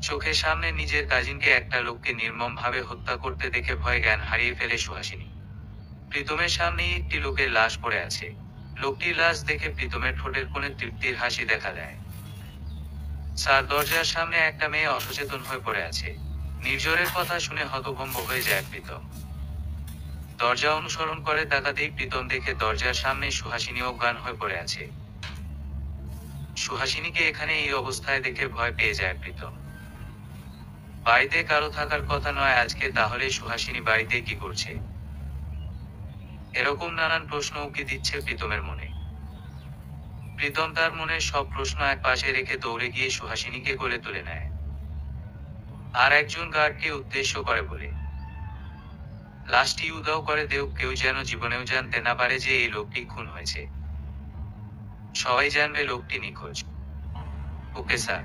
চোখের সামনে নিজের কাজিনকে একটা লোককে নির্মম ভাবে হত্যা করতে দেখে ভয়ে জ্ঞান হারিয়ে ফেলে সুহাসিনী। প্রীতমের সামনেই একটি লোকের লাশ পড়ে আছে। লোকটির লাশ দেখে প্রীতমের ঠোঁটের কোণে তৃপ্তির হাসি দেখা দেয়। স্যার, দরজার সামনে একটা মেয়ে অসচেতন হয়ে পড়ে আছে। নির্ঝরের কথা শুনে হতভম্ব হয়ে যায় প্রীতম। দরজা অনুসরণ করে তাকাতেই প্রীতম দেখে দরজার সামনে সুহাসিনী অজ্ঞান হয়ে পড়ে আছে। সুহাসিনীকে এখানে এই অবস্থায় দেখে ভয় পেয়ে যায় প্রীতম। বাড়িতে কারো থাকার কথা নয় আজকে, তাহলে সুহাসিনী বাড়িতে কি করছে? এরকম নানান প্রশ্ন উকি দিচ্ছে প্রীতমের মনে। প্রীতম তার মনের সব প্রশ্ন এক পাশে রেখে দৌড়ে গিয়ে সুহাসিনীকে কোলে তুলে নেয়। আর একজন গার্ডকে উদ্দেশ্য করে বলে, লাশটি উধাও করে দেও, কেউ যেন জীবনেও জানতে না পারে যে এই লোকটি খুন হয়েছে। সবাই জানবে লোকটি নিখোঁজ। Okay sir.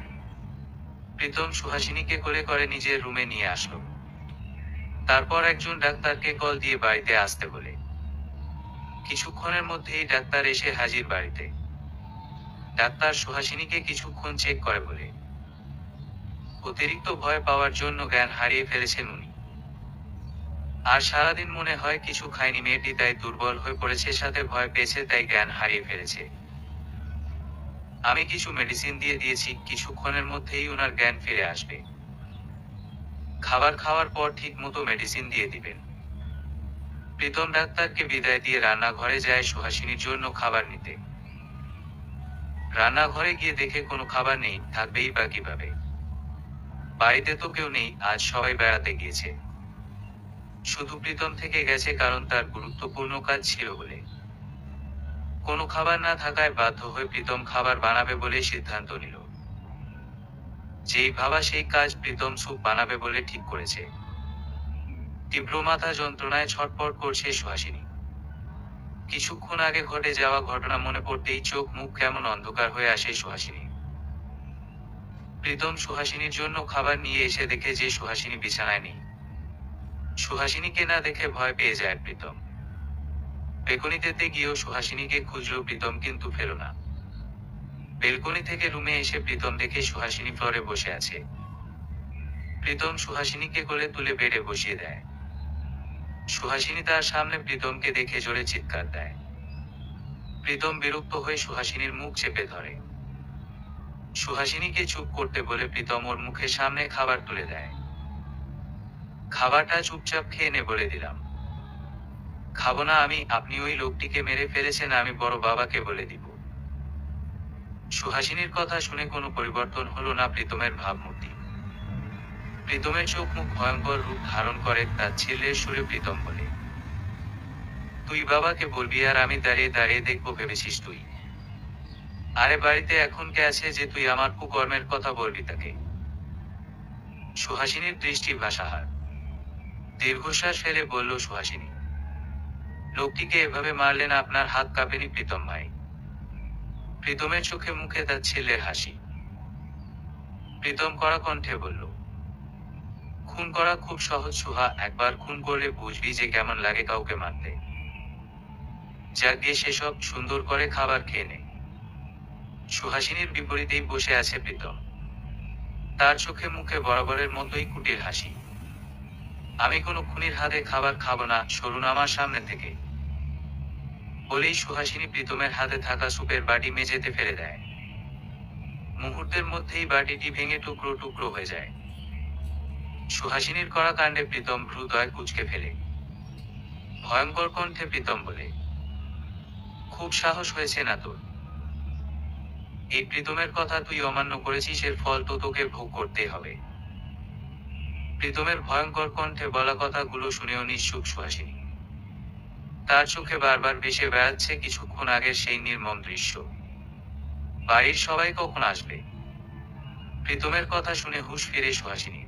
প্রীতম সুহাসিনীকে কোলে করে নিজের রুমে নিয়ে আসলো। তারপর একজন ডাক্তারকে কল দিয়ে বাড়িতে আসতে বলে। কিছুক্ষণের মধ্যেই ডাক্তার এসে হাজির বাড়িতে। ডাক্তার সুহাসিনীকে কিছুক্ষণ চেক করে বলে, অতিরিক্ত ভয় পাওয়ার জন্য জ্ঞান হারিয়ে ফেলেছেন উনি। আর সারাদিন মনে হয় কিছু খায়নি মেয়েটি, তাই দুর্বল হয়ে পড়েছে, সাথে ভয় পেয়েছে, তাই জ্ঞান হারিয়ে ফেলেছে। আমি কিছু মেডিসিন দিয়ে দিয়েছি, কিছুক্ষণের মধ্যেই ওনার জ্ঞান ফিরে আসবে। খাবার খাওয়ার পর ঠিক মতো মেডিসিন দিয়ে দিবেন। প্রীতম ডাক্তারকে বিদায় দিয়ে রান্নাঘরে যায় সুহাসিনীর জন্য খাবার নিতে। রান্নাঘরে গিয়ে দেখে কোনো খাবার নেই, থাকবেই বা কিভাবে? বাড়িতে তো কেউ নেই, আজ সবাই বেড়াতে গিয়েছে। শুধু প্রীতম থেকে গেছে, কারণ তার গুরুত্বপূর্ণ কাজ ছিল বলে। কোনো খাবার না থাকায় বাধ্য হয়ে প্রীতম খাবার বানাবে বলে সিদ্ধান্ত নিল। যেই ভাবা সেই কাজ, প্রীতম স্যুপ বানাবে বলে ঠিক করেছে। তীব্র মাথা যন্ত্রণায় ছটফট করছে সুহাসিনী। কিছুক্ষণ আগে ঘটে যাওয়া ঘটনা মনে পড়তেই চোখ মুখ কেমন অন্ধকার হয়ে আসে সুহাসিনী। প্রীতম সুহাসিনীর জন্য খাবার নিয়ে এসে দেখে যে সুহাসিনী বিছানায় নেই। সুহাসিনীকে না দেখে ভয় পেয়ে যায় প্রীতম। বেলকনিতে গিয়েও সুহাসিনীকে খুঁজল প্রীতম, কিন্তু পেল না। বেলকনি থেকে রুমে এসে প্রীতম দেখে সুহাসিনী ফ্লোরে বসে আছে। প্রীতম সুহাসিনীকে কোলে তুলে বেডে বসিয়ে দেয়। সুহাসিনী তার সামনে প্রীতমকে দেখে জোরে চিৎকার দেয়। প্রীতম বিরক্ত হয়ে সুহাসিনীর মুখ চেপে ধরে। সুহাসিনীকে চুপ করতে বলে প্রীতম ওর মুখের সামনে খাবার তুলে দেয়। খাবারটা চুপচাপ খেয়ে নে বলে দিলাম। খাবো না আমি, আপনি ওই লোকটিকে মেরে ফেলেছেন, আমি বড় বাবাকে বলে দিব। সুহাসিনীর কথা শুনে কোনো পরিবর্তন হলো না প্রীতমের ভাবমূর্তি। প্রীতমের চোখ মুখ ভয়ঙ্কর রূপ ধারণ করে, তার ছেলের সুরে প্রীতম বলে, তুই বাবাকে বলবি আর আমি দাঁড়িয়ে দাঁড়িয়ে দেখবো ভেবেছিস তুই? আরে বাড়িতে এখন কে আছে যে তুই আমার কুকর্মের কথা বলবি তাকে? সুহাসিনীর দৃষ্টি ভাষাহার। দীর্ঘশ্বাস ফেলে বলল সুহাসিনী, লোকটিকে এভাবে মারলেন, আপনার হাত কাঁপেনি প্রীতম ভাই? প্রীতমের চোখে মুখে তার ছেলের হাসি। প্রীতম কড়া কণ্ঠে বলল, খুন করা খুব সহজ সুহা, একবার খুন করলে বুঝবি যে কেমন লাগে কাউকে মারতে। যা গিয়ে সেসব সুন্দর করে খাবার খেয়ে নে। সুহাসিনীর বিপরীতেই বসে আছে প্রীতম। তার চোখে মুখে বরাবরের মতোই কুটির হাসি। আমি কোনো খুনির হাতে খাবার খাবো না, সরুন আমার সামনে থেকে। বলেই সুহাসিনী প্রীতমের হাতে থাকা সুপের বাটি মেঝেতে ফেলে দেয়। মুহূর্তের মধ্যেই বাটিটি ভেঙে টুকরো টুকরো হয়ে যায়। সুহাসিনীর করা কাণ্ডে প্রীতম হৃদয় কুঁচকে ফেলে। ভয়ঙ্কর কণ্ঠে প্রীতম বলে, খুব সাহস হয়েছে না তোর? এই প্রীতমের কথা তুই অমান্য করেছিস, এর ফল তো তোকে ভোগ করতেই হবে। প্রীতমের ভয়ঙ্কর কণ্ঠে বলা কথাগুলো শুনেও নিঃসুপ সুহাসিনী। তার চোখে বারবার ভেসে বেড়াচ্ছে কিছুক্ষণ আগের সেই নির্মম দৃশ্য। বাড়ির সবাই কখন আসবে? প্রীতমের কথা শুনে হুঁশ ফিরে সুহাসিনী।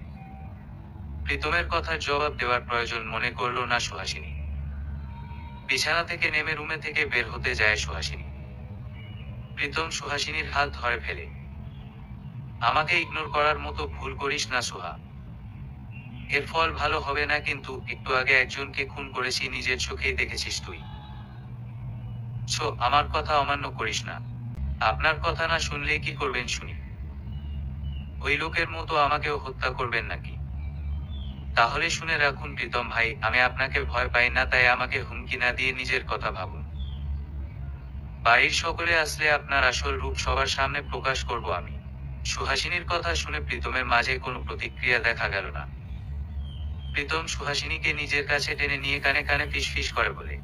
প্রীতমের কথার জবাব দেওয়ার প্রয়োজন মনে করল না সুহাসিনী। বিছানা থেকে নেমে রুমে থেকে বের হতে যায় সুহাসিনী। প্রীতম সুহাসিনীর হাত ধরে ফেলে। আমাকে ইগনোর করার মতো ভুল করিস না সুহা। এর ফল ভালো হবে না, কিন্তু একটু আগে একজনকে খুন করেছি, নিজের চোখেই দেখেছিস তুই। আমার কথা অমান্য করিস না। আপনার কথা না শুনলেই কি করবেন শুনি? ওই লোকের মতো আমাকেও হত্যা করবেন নাকি? তাহলে শুনে রাখুন প্রীতম ভাই, আমি আপনাকে ভয় পাই না, তাই আমাকে হুমকি না দিয়ে নিজের কথা ভাবুন। বাড়ির সকলে আসলে আপনার আসল রূপ সবার সামনে প্রকাশ করব আমি। সুহাসিনীর কথা শুনে প্রীতমের মাঝে কোনো প্রতিক্রিয়া দেখা গেল না। প্রীতম সুহাসিনীকে নিজের কাছে টেনে নিয়ে কানে কানে ফিসফিস করে বলে,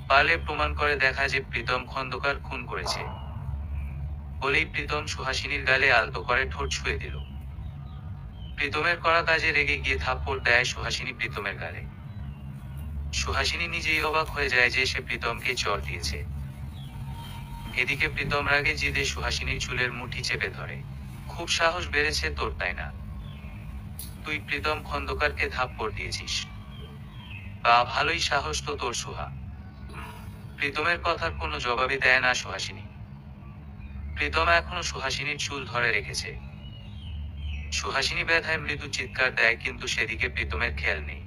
পারলে প্রমাণ করে দেখা যে প্রীতম খন্দকার খুন করেছে। বলেই প্রীতম সুহাসিনীর গালে আলতো করে ঠোঁট ছুঁয়ে দিল। প্রীতমের করা কাজে রেগে গিয়ে থাপ্পড় দেয় সুহাসিনী প্রীতমের গালে। সুহাসিনী নিজেই অবাক হয়ে যায় যে সে প্রীতমকে চড় দিয়েছে। এদিকে প্রীতম রাগে জিদে সুহাসিনীর চুলের মুঠি চেপে ধরে। খুব সাহস বেড়েছে তোর, তাই না? তুই প্রীতম খন্দকারকে থাপ্পড় দিয়েছিস? বা ভালোই সাহস তো তোর সুহা। প্রীতমের কথার কোনো জবাবই দেয় না সুহাসিনী। প্রীতম এখনো সুহাসিনীর চুল ধরে রেখেছে। সুহাসিনী ব্যথায় মৃদু চিৎকার দেয়, কিন্তু সেদিকে প্রীতমের খেয়াল নেই।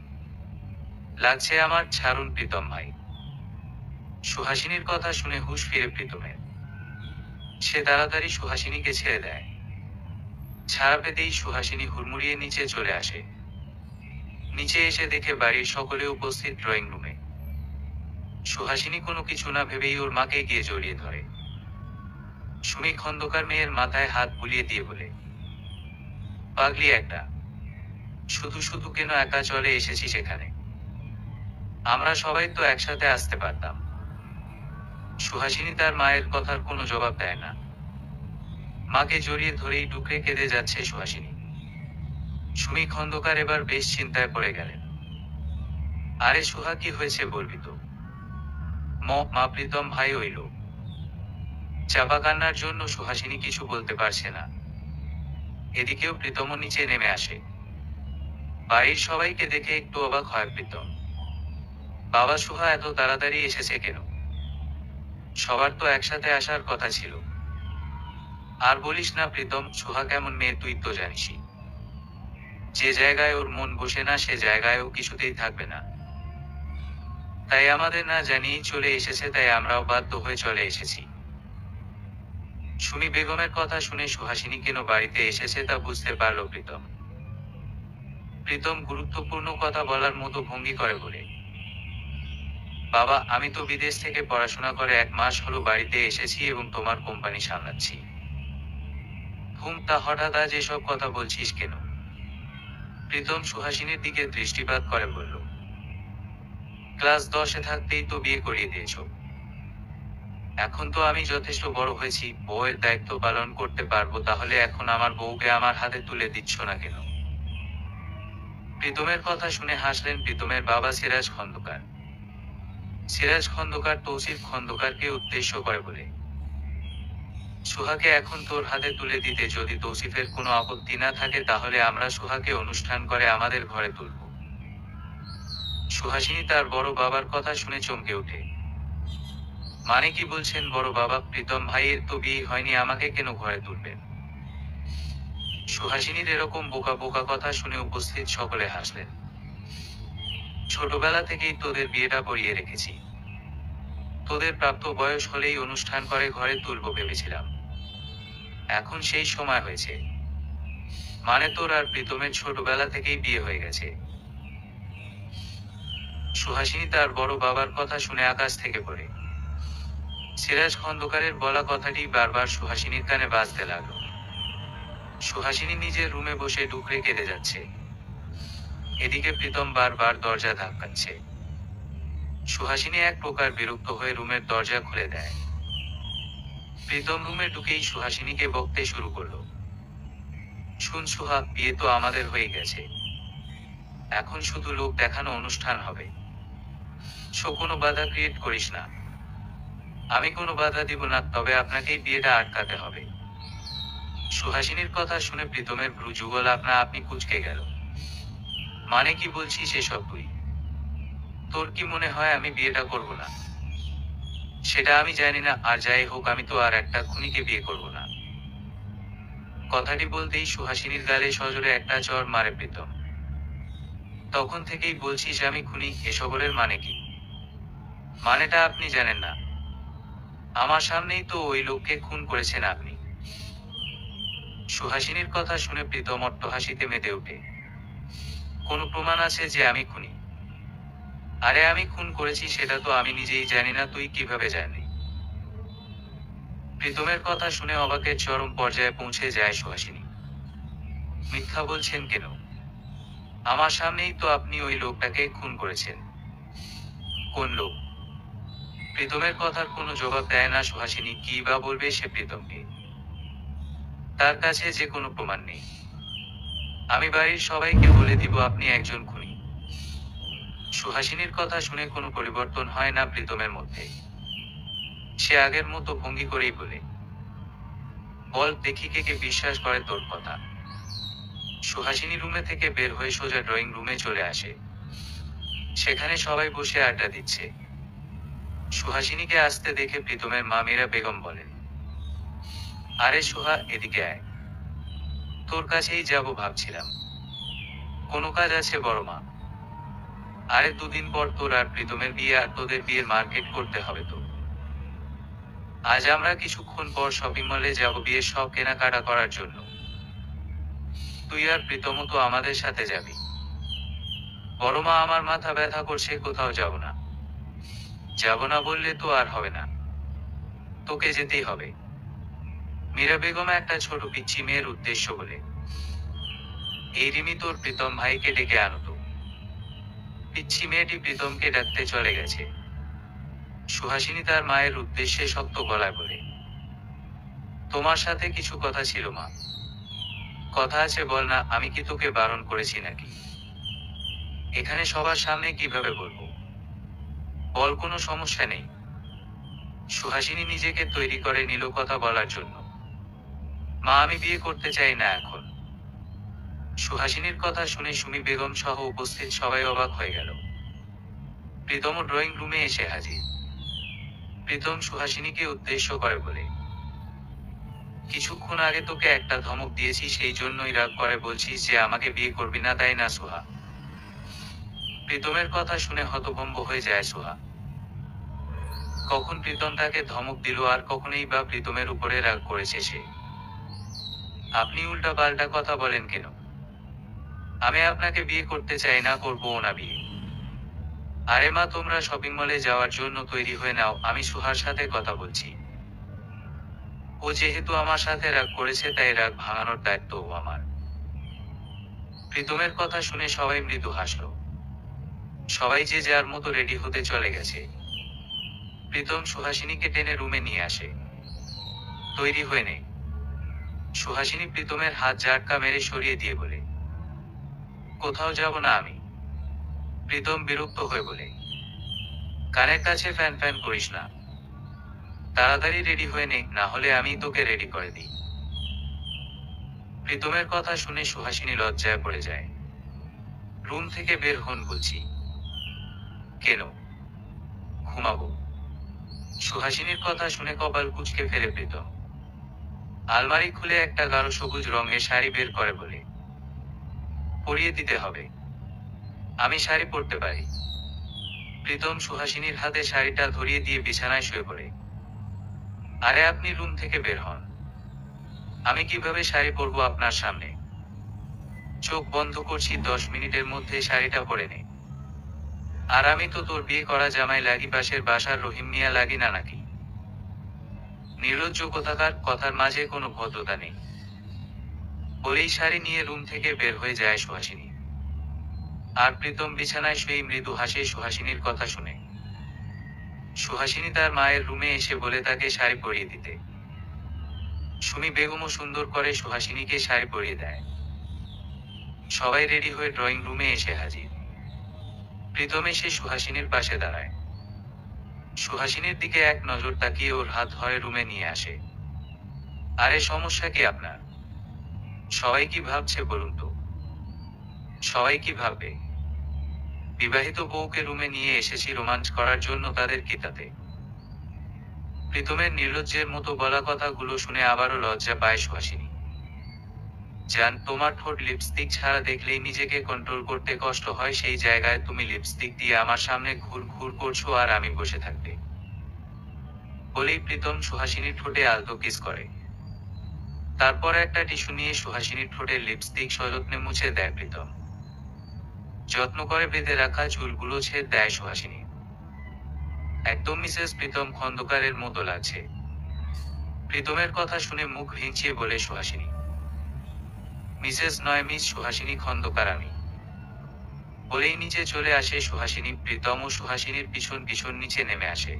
লাগছে আমার, ছাড়ুন প্রীতম ভাই। সুহাসিনীর কথা শুনে হুঁশ ফিরে প্রীতমের। সে তাড়াতাড়ি সুহাসিনীকে ছেড়ে দেয়। ছাড়া পেতেই সুহাসিনী হুড়মুড়িয়ে নিচে চলে আসে। নিচে এসে দেখে বাড়ির সকলে উপস্থিত ড্রয়িং রুমে। সুহাসিনী কোনো কিছু না ভেবেই ওর মাকে গিয়ে জড়িয়ে ধরে। সুমি খন্দকার মেয়ের মাথায় হাত বুলিয়ে দিয়ে বলে, পাগলি একটা, শুধু শুধু কেন একা চলে এসেছি সেখানে? আমরা সবাই তো একসাথে আসতে পারতাম। সুহাসিনী তার মায়ের কথার কোনো জবাব দেয় না। মাকে জড়িয়ে ধরেই ডুকরে কেঁদে যাচ্ছে সুহাসিনী। সুমি খন্দকার এবার বেশ চিন্তায় পড়ে গেলেন। আরে সুহা, কি হয়েছে বলবি তো? মা প্রীতম ভাই ওই লোক। চাপা কান্নার জন্য সুহাসিনী কিছু বলতে পারছে না। এদিকেও প্রীতমও নিচে নেমে আসে। বাড়ির সবাইকে দেখে একটু অবাক হয় প্রীতম। বাবা, সুহা এত তাড়াতাড়ি এসেছে কেন? সবার তো একসাথে আসার কথা ছিল। আর বলিস না প্রীতম, সুহা কেমন মেয়ে তুই তো জানিসই। যে জায়গায় ওর মন বসে না সে জায়গায় ও কিছুতেই থাকবে না। তাই আমাদের না জানিয়েই চলে এসেছে, তাই আমরাও বাধ্য হয়ে চলে এসেছি। সুমি বেগমের কথা শুনে সুহাসিনী কেন বাড়িতে এসেছে তা বুঝতে পারল প্রীতম। প্রীতম গুরুত্বপূর্ণ কথা বলার মতো ভঙ্গি করে বলে, বাবা, আমি তো বিদেশ থেকে পড়াশোনা করে 1 মাস হলো বাড়িতে এসেছি এবং তোমার কোম্পানি সামলাচ্ছি। তা হঠাৎ আজ এসব কথা বলছিস কেন? প্রীতম সুহাসিনীর দিকে দৃষ্টিপাত করে বলল, ক্লাস 10-এ থাকতেই তো বিয়ে করিয়ে দিয়েছ। এখন তো আমি যথেষ্ট বড় হয়েছি, বউয়ের দায়িত্ব পালন করতে পারবো, তাহলে এখন আমার বউকে আমার হাতে তুলে দিচ্ছ না কেন? প্রীতমের কথা শুনে হাসলেন প্রীতমের বাবা সিরাজ খন্দকার। সিরাজ খন্দকার তৌসিফ খন্দকারকে উদ্দেশ্য করে বলে, সুহাকে এখন তোর হাতে তুলে দিতে যদি তৌসিফের কোনো আপত্তি না থাকে তাহলে আমরা সুহাকে অনুষ্ঠান করে আমাদের ঘরে তুলব। সুহাসিনী তার বড় বাবার কথা শুনে চমকে ওঠে। মানে কি বলছেন বড় বাবা? প্রীতম ভাইয়ের তো বিয়ে হয়নি, আমাকে কেন ঘরে তুলবেন? সুহাসিনীর এরকম বোকা বোকা কথা শুনে উপস্থিত সকলে হাসলেন। ছোটবেলা থেকেই তোদের বিয়েটা করিয়ে রেখেছি। তোদের প্রাপ্ত বয়স হলেই অনুষ্ঠান করে ঘরে তুলব ভেবেছিলাম। এখন সেই সময় হয়েছে। মানে তোর আর প্রীতমের ছোটবেলা থেকেই বিয়ে হয়ে গেছে? সুহাসিনী তার বড় বাবার কথা শুনে আকাশ থেকে পড়ে। সিরাজ খন্দকারের বলা কথাটি বারবার সুহাসিনীর কানে বাজতে লাগলো। সুহাসিনী নিজের রুমে বসে ডুকরে কেঁদে যাচ্ছে। এদিকে প্রীতম বারবার দরজা ধাক্কাচ্ছে। সুহাসিনী এক প্রকার বিরক্ত হয়ে রুমের দরজা খুলে দেয়। প্রীতম রুমে ঢুকেই সুহাসিনীকে বকতে শুরু করলো, শুন সুহা, বিয়ে তো আমাদের হয়ে গেছে। এখন শুধু লোক দেখানো অনুষ্ঠান হবে। কোনো বাধা ক্রিয়েট করিস না। আমি কোনো বাধা দিব না, তবে আপনাকেই বিয়েটা আটকাতে হবে। সুহাসিনীর কথা শুনে প্রীতমের ভ্রু যুগল আপনি কুঁচকে গেল। মানে কি বলছিস এসব তুই? তোর কি মনে হয় আমি বিয়েটা করব না? সেটা আমি জানি না, আর যাই হোক আমি তো আর একটা খুনিকে বিয়ে করব না। কথাটি বলতেই সুহাসিনীর গালে সজোরে একটা চড় মারে প্রীতম। তখন থেকেই বলছিস আমি খুনি, এসবের মানে কি? মানেটা আপনি জানেন না? আমার সামনেই তো ওই লোককে খুন করেছেন আপনি। সুহাসিনীর কথা শুনে প্রীতম অট্টহাসিতে মেতে ওঠে। কোনো প্রমাণ আছে যে আমি খুনি? আরে আমি খুন করেছি সেটা তো আমি নিজেই জানি না, তুই কিভাবে জানলি? প্রীতমের কথা শুনে অবাকের চরম পর্যায়ে পৌঁছে যায় সুহাসিনী। মিথ্যা বলছেন কেন? আমার সামনেই তো আপনি ওই লোকটাকে খুন করেছেন। কোন লোক? প্রীতমের কথার কোনো জবাব দেয় না সুহাসিনী। কি বা বলবে সে প্রীতমকে? তার কাছে যে কোনো প্রমাণ নেই। আমি বাড়ির সবাইকে বলে দিব আপনি একজন খুনি। সুহাসিনীর কথা শুনে কোনো পরিবর্তন হয় না প্রীতমের মধ্যে। সে আগের মতো ভঙ্গি করেই বলে, বল দেখি কে কে বিশ্বাস করে তোর কথা। সুহাসিনী রুমে থেকে বের হয়ে সোজা ড্রয়িং রুমে চলে আসে। সেখানে সবাই বসে আড্ডা দিচ্ছে। সুহাসিনীকে আসতে দেখে প্রীতমের মা মীরা বেগম বলেন, আরে সুহা, এদিকে আয়। তোর কাছেই যাব ভাবছিলাম। কোনো কাজ আছে বড় মা? আরে দুদিন পর তোর আর প্রীতমের বিয়ে, আর তোদের বিয়ের মার্কেট করতে হবে তো। আজ আমরা কিছুক্ষণ পর শপিং মলে যাব বিয়ের সব কেনাকাটা করার জন্য। তুই আর প্রীতমও তো আমাদের সাথে যাবি। বড় মা, আমার মাথা ব্যথা করছে, কোথাও যাব না। যাব না বললে তো আর হবে না, তোকে যেতেই হবে। মীরা বেগম একটা ছোট পিচ্ছি মেয়ের উদ্দেশ্য বলে, এই রিমি তোর প্রীতম ভাইকে ডেকে আনো তো। পিচ্ছি মেয়েটি প্রীতমকে ডাকতে চলে গেছে। সুহাসিনী তার মায়ের উদ্দেশ্যে শক্ত গলায় বলে, তোমার সাথে কিছু কথা ছিল মা। কথা আছে বল না, আমি কি তোকে বারণ করেছি নাকি? এখানে সবার সামনে কিভাবে বলবো? বল, কোনো সমস্যা নেই। সুহাসিনী নিজেকে তৈরি করে নিল কথা বলার জন্য। মা, আমি বিয়ে করতে চাই না এখন। সুহাসিনীর কথা শুনে সুমি বেগম সহ উপস্থিত সবাই অবাক হয়ে গেল। প্রীতম ড্রয়িং রুমে এসে হাজির। প্রীতম সুহাসিনীকে উদ্দেশ্য করে বলে, কিছুক্ষণ আগে তোকে একটা ধমক দিয়েছি, সেই জন্যই রাগ করে বলছিস যে আমাকে বিয়ে করবি না, তাই না সুহা? প্রীতমের কথা শুনে হতভম্ব হয়ে যায় সুহা। কখন প্রীতম তাকে ধমক দিল, আর কখনই বা প্রীতমের উপরে রাগ করেছে সে? আপনি উল্টা পাল্টা কথা বলেন কেন? আমি আপনাকে বিয়ে করতে চাই না, করবো না বিয়ে। আরে মা, তোমরা শপিং মলে যাওয়ার জন্য তৈরি হয়ে নাও, আমি সুহার সাথে কথা বলছি। ও যেহেতু আমার সাথে রাগ করেছে, তাই রাগ ভাঙানোর দায়িত্বও আমার। প্রীতমের কথা শুনে সবাই মৃদু হাসল। সবাই যে যার মতো রেডি হতে চলে গেছে। প্রীতম সুহাসিনীকে টেনে রুমে নিয়ে আসে। তৈরি হয়ে নে। সুহাসিনী প্রীতমের হাত ঝাটকা মেরে সরিয়ে দিয়ে বলে, কোথাও যাব না আমি। প্রীতম বিরক্ত হয়ে বলে, কানের কাছে ফ্যান ফ্যান করিস না। তাড়াতাড়ি রেডি হয়ে নে, না হলে আমি তোকে রেডি করে দিই। প্রীতমের কথা শুনে সুহাসিনী লজ্জায় পড়ে যায়। রুম থেকে বের হন বলছি। কেন? ঘুমাবো। সুহাসিনীর কথা শুনে কপাল কুঁচকে ফেলে প্রীতম। আলমারি খুলে একটা গাঢ় সবুজ রঙের শাড়ি বের করে বলে, পরিয়ে দিতে হবে। আমি শাড়ি পরতে পারি। প্রীতম সুহাসিনীর হাতে শাড়িটা ধরিয়ে দিয়ে বিছানায় শুয়ে পড়ে। আরে আপনি রুম থেকে বের হন। আমি কিভাবে শাড়ি পরবো আপনার সামনে? চোখ বন্ধ করছি, 10 মিনিটের মধ্যে শাড়িটা পরে নে। আর আমি তো তোর বিয়ে করা জামাই লাগি, পাশের বাসার রহিম মিয়া লাগি না নাকি? নির্লজ্জ কোথাকার, কথার মাঝে কোনো ভদ্রতা নেই। বলেই শাড়ি নিয়ে রুম থেকে বের হয়ে যায় সুহাসিনী। আর প্রীতম বিছানায় শুয়েই মৃদু হাসে সুহাসিনীর কথা শুনে। সুহাসিনী তার মায়ের রুমে এসে বলে তাকে শাড়ি পরিয়ে দিতে। সুমি বেগমও সুন্দর করে সুহাসিনীকে শাড়ি পরিয়ে দেয়। সবাই রেডি হয়ে ড্রয়িং রুমে এসে হাজির। প্রীতম এসে সুহাসিনীর পাশে দাঁড়ায়। সুহাসিনীর দিকে এক নজর তাকিয়ে ওর হাত ধরে রুমে নিয়ে আসে। আরে সমস্যা কি আপনার? সবাই কি ভাবছে বলুন তো? সবাই কি ভাববে? বিবাহিত বউকে রুমে নিয়ে এসেছি রোমাঞ্চ করার জন্য, তাদের কি তাতে? প্রীতমের নির্লজ্জের মতো বলা কথাগুলো শুনে আবারও লজ্জা পায় সুহাসিনী। জান, তোমার ঠোঁট লিপস্টিক ছাড়া দেখলেই নিজেকে কন্ট্রোল করতে কষ্ট হয়, সেই জায়গায় তুমি লিপস্টিক দিয়ে আমার সামনে ঘুর ঘুর করছো আর আমি বসে থাকতে। বলেই প্রীতম সুহাসিনীর ঠোঁটে আলতো কিস করে। তারপর একটা টিস্যু নিয়ে সুহাসিনীর ঠোঁটের লিপস্টিক সযত্নে মুছে দেয় প্রীতম। যত্ন করে বেঁধে রাখা চুলগুলো ছেড়ে দেয় সুহাসিনী। একদম মিসেস প্রীতম খন্দকারের মতো লাগছে। প্রীতমের কথা শুনে মুখ ভিঞ্চিয়ে বলে সুহাসিনী। মিসেস নয়, মিস সুহাসিনী খন্দকার আমি। বলেই নিচে চলে আসে সুহাসিনী। প্রীতম ও সুহাসিনীর পিছন পিছন নিচে নেমে আসে।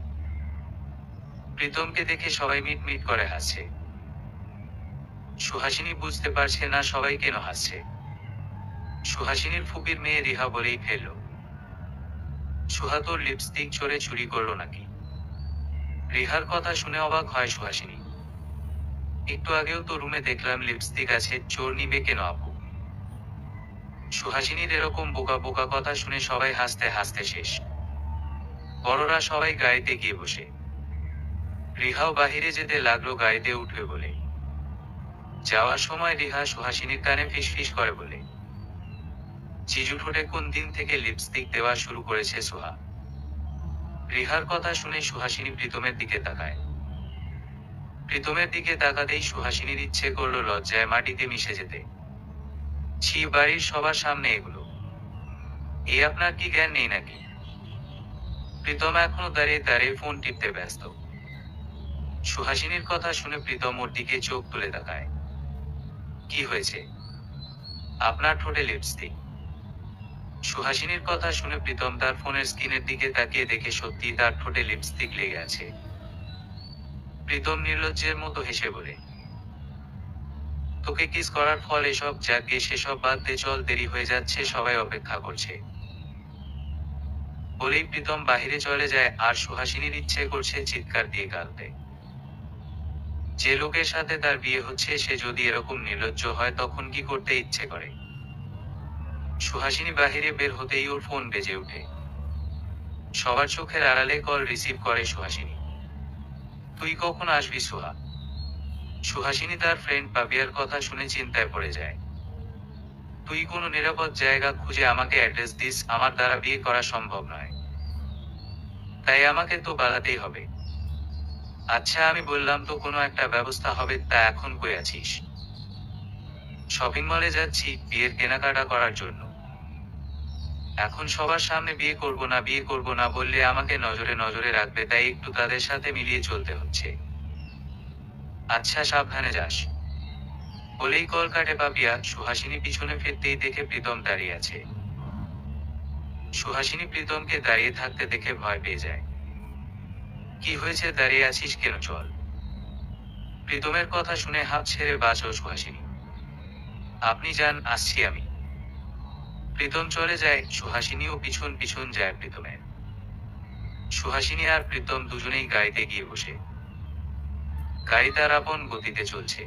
প্রীতমকে দেখে সবাই মিট মিট করে হাসছে। সুহাসিনী বুঝতে পারছে না সবাই কেন হাসছে। সুহাসিনীর ফুপির মেয়ে রিহা বলেই ফেলল, সুহা তোর লিপস্টিক চোরে চুরি করলো নাকি? রিহার কথা শুনে অবাক হয় সুহাসিনী। একটু আগেও তো রুমে দেখলাম লিপস্টিক আছে, চোর নিবে কেন আপু? সুহাসিনীর এরকম বোকা বোকা কথা শুনে সবাই হাসতে হাসতে শেষ। বড়রা সবাই গাড়িতে গিয়ে বসে। রিহাও বাহিরে যেতে লাগলো গাড়িতে উঠবে বলে। যাওয়ার সময় রিহা সুহাসিনীর কানে ফিসফিস করে বলে, চিজু ঠোঁটে কোন দিন থেকে লিপস্টিক দেওয়া শুরু করেছে সোহা? রিহার কথা শুনে সুহাসিনী প্রীতমের দিকে তাকায়। প্রীতমের দিকে তাকাতেই সুহাসিনীর ইচ্ছে করলো লজ্জায় মাটিতে মিশে যেতে। ছি, বাড়ির সবার সামনে এগুলো। এই আপনার কি জ্ঞান নেই নাকি? প্রীতম এখনো দাঁড়িয়ে দাঁড়িয়ে ফোন টিপতে ব্যস্ত। সুহাসিনীর কথা শুনে প্রীতম ওর দিকে চোখ তুলে তাকায়। কি হয়েছে? আপনার ঠোঁটে লিপস্টিক। সুহাসিনীর কথা শুনে প্রীতম তার ফোনের স্ক্রিনের দিকে তাকিয়ে দেখে সত্যি তার ঠোঁটে লিপস্টিক লেগে আছে। প্রীতম নির্লজ্জের মতো হেসে বলে, তোকে কিস করার ফল এসব, যাকে সেসব বাদ দে, চল, দেরি হয়ে যাচ্ছে, সবাই অপেক্ষা করছে। বলেই প্রীতম বাহিরে চলে যায়। আর সুহাসিনীর ইচ্ছে করছে চিৎকার দিয়ে কাঁদতে। যে লোকের সাথে তার বিয়ে হচ্ছে সে যদি এরকম নির্লজ্জ হয় তখন কি করতে ইচ্ছে করে? সুহাসিনী বাহিরে বের হতেই ওর ফোন বেজে ওঠে। সবার চোখের আড়ালে কল রিসিভ করে সুহাসিনী। তুই কখন আসবি সোহা? সুহাসিনী তার ফ্রেন্ড পাপিয়ার কথা শুনে চিন্তায় পড়ে যায়। তুই কোনো নিরাপদ জায়গা খুঁজে আমাকে অ্যাড্রেস দিস, আমার দ্বারা বিয়ে করা সম্ভব নয়, তাই আমাকে তো পালাতেই হবে। আচ্ছা, আমি বললাম তো কোনো একটা ব্যবস্থা হবে, তা এখন কই আছিস? শপিং মলে যাচ্ছি বিয়ের কেনাকাটা করার জন্য। এখন সবার সামনে বিয়ে করব না বললে আমাকে নজরে নজরে রাখবে, তাই একটু তাদের সাথে মিলিয়ে চলতে হচ্ছে। আচ্ছা, সাবধানে যাস। বলেই কল কাটে পাপিয়া। সুহাসিনী পিছনে ফিরতেই দেখে প্রীতম দাঁড়িয়ে আছে। সুহাসিনী প্রীতমকে দাঁড়িয়ে থাকতে দেখে ভয় পেয়ে যায়। কি হয়েছে, দাঁড়িয়ে আছিস কেন, চল। প্রীতমের কথা শুনে হাত ছেড়ে বাঁচো সুহাসিনী। আপনি যান, আসছি আমি। প্রীতম চলে যায়। সুহাসিনীও পিছন পিছন যায় প্রীতমের। সুহাসিনী আর প্রীতম দুজনেই গাড়িতে গিয়ে বসে। গাড়ি তার আপন গতিতে চলছে।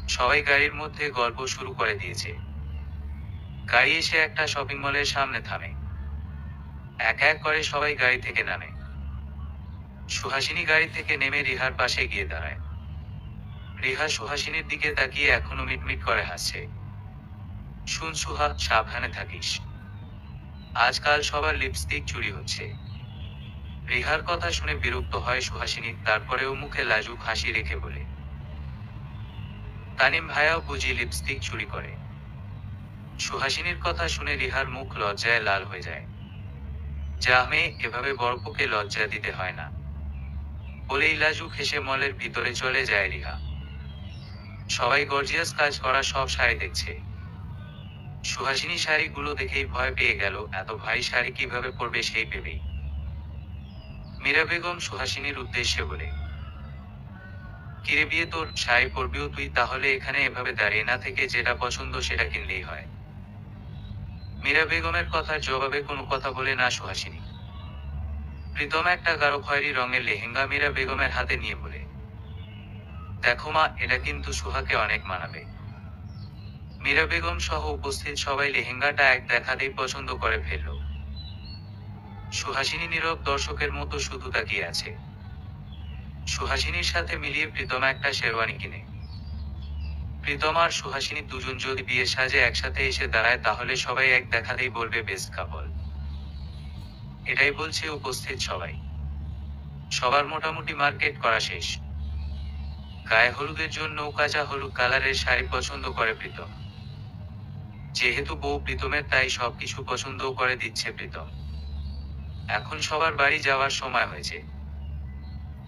সবাই গাড়ির মধ্যে গল্প শুরু করে দিয়েছে। গাড়ি এসে একটা শপিং মলের সামনে থামে। এক এক করে সবাই গাড়ি থেকে নামে। সুহাসিনী গাড়ি থেকে নেমে রিহার পাশে গিয়ে দাঁড়ায়। রিহা সুহাসিনীর দিকে তাকিয়ে এখনো মিটমিট করে হাসছে। শুন সুহা, সাবধানে থাকিস। আজকাল সবার লিপস্টিক চুরি হচ্ছে। রিহার কথা শুনে বিরক্ত হয় সুহাসিনী, তারপরেও মুখে লাজুক হাসি রেখে বলে, তানিম ভাইয়াও বুঝি লিপস্টিক চুরি করে? সুহাসিনীর কথা শুনে রিহার মুখ লজ্জায় লাল হয়ে যায়। যা মেয়ে, এভাবে বড়পোকে লজ্জা দিতে হয় না। বলেই লাজুক হেসে মলের ভিতরে চলে যায় রিহা। সবাই গর্জিয়াস কাজ করা সব শাড়ি দেখছে। সুহাসিনী শাড়িগুলো দেখেই ভয় পেয়ে গেল। এত ভারী শাড়ি কিভাবে পরবে সেই ভেবেই। মীরা বেগম সুহাসিনীর উদ্দেশ্যে বলে, কিরে, বিয়ে তোর, শাড়ি পরবিও তুই, তাহলে এখানে এভাবে দাঁড়িয়ে না থেকে যেটা পছন্দ সেটা কিনলেই হয়। মীরা বেগমের কথার জবাবে কোনো কথা বলে না সুহাসিনী। প্রীতম একটা গাঢ় খয়েরি রঙের লেহেঙ্গা মীরা বেগমের হাতে নিয়ে বলে, দেখো মা, এটা কিন্তু সুহাকে অনেক মানাবে। মীরা বেগম সহ উপস্থিত সবাই লেহেঙ্গাটা এক দেখাতেই পছন্দ করে ফেলল। সুহাসিনী নীরব দর্শকের মতো শুধু তাকিয়ে আছে। সুহাসিনীর সাথে মিলিয়ে প্রীতম একটা শেরওয়ানি কিনে। প্রীতম আর সুহাসিনী দুজন যদি বিয়ের সাজে একসাথে এসে দাঁড়ায় তাহলে সবাই এক দেখাতেই বলবে বেস্ট কাপল। এটাই বলছে উপস্থিত সবাই। সবার মোটামুটি মার্কেট করা শেষ। গায়ে হলুদের জন্য কাঁচা হলুদ কালারের শাড়ি পছন্দ করে প্রীতম। যেহেতু বউ প্রীতমের, তাই সবকিছু পছন্দও করে দিচ্ছে প্রীতম। এখন সবার বাড়ি যাওয়ার সময় হয়েছে,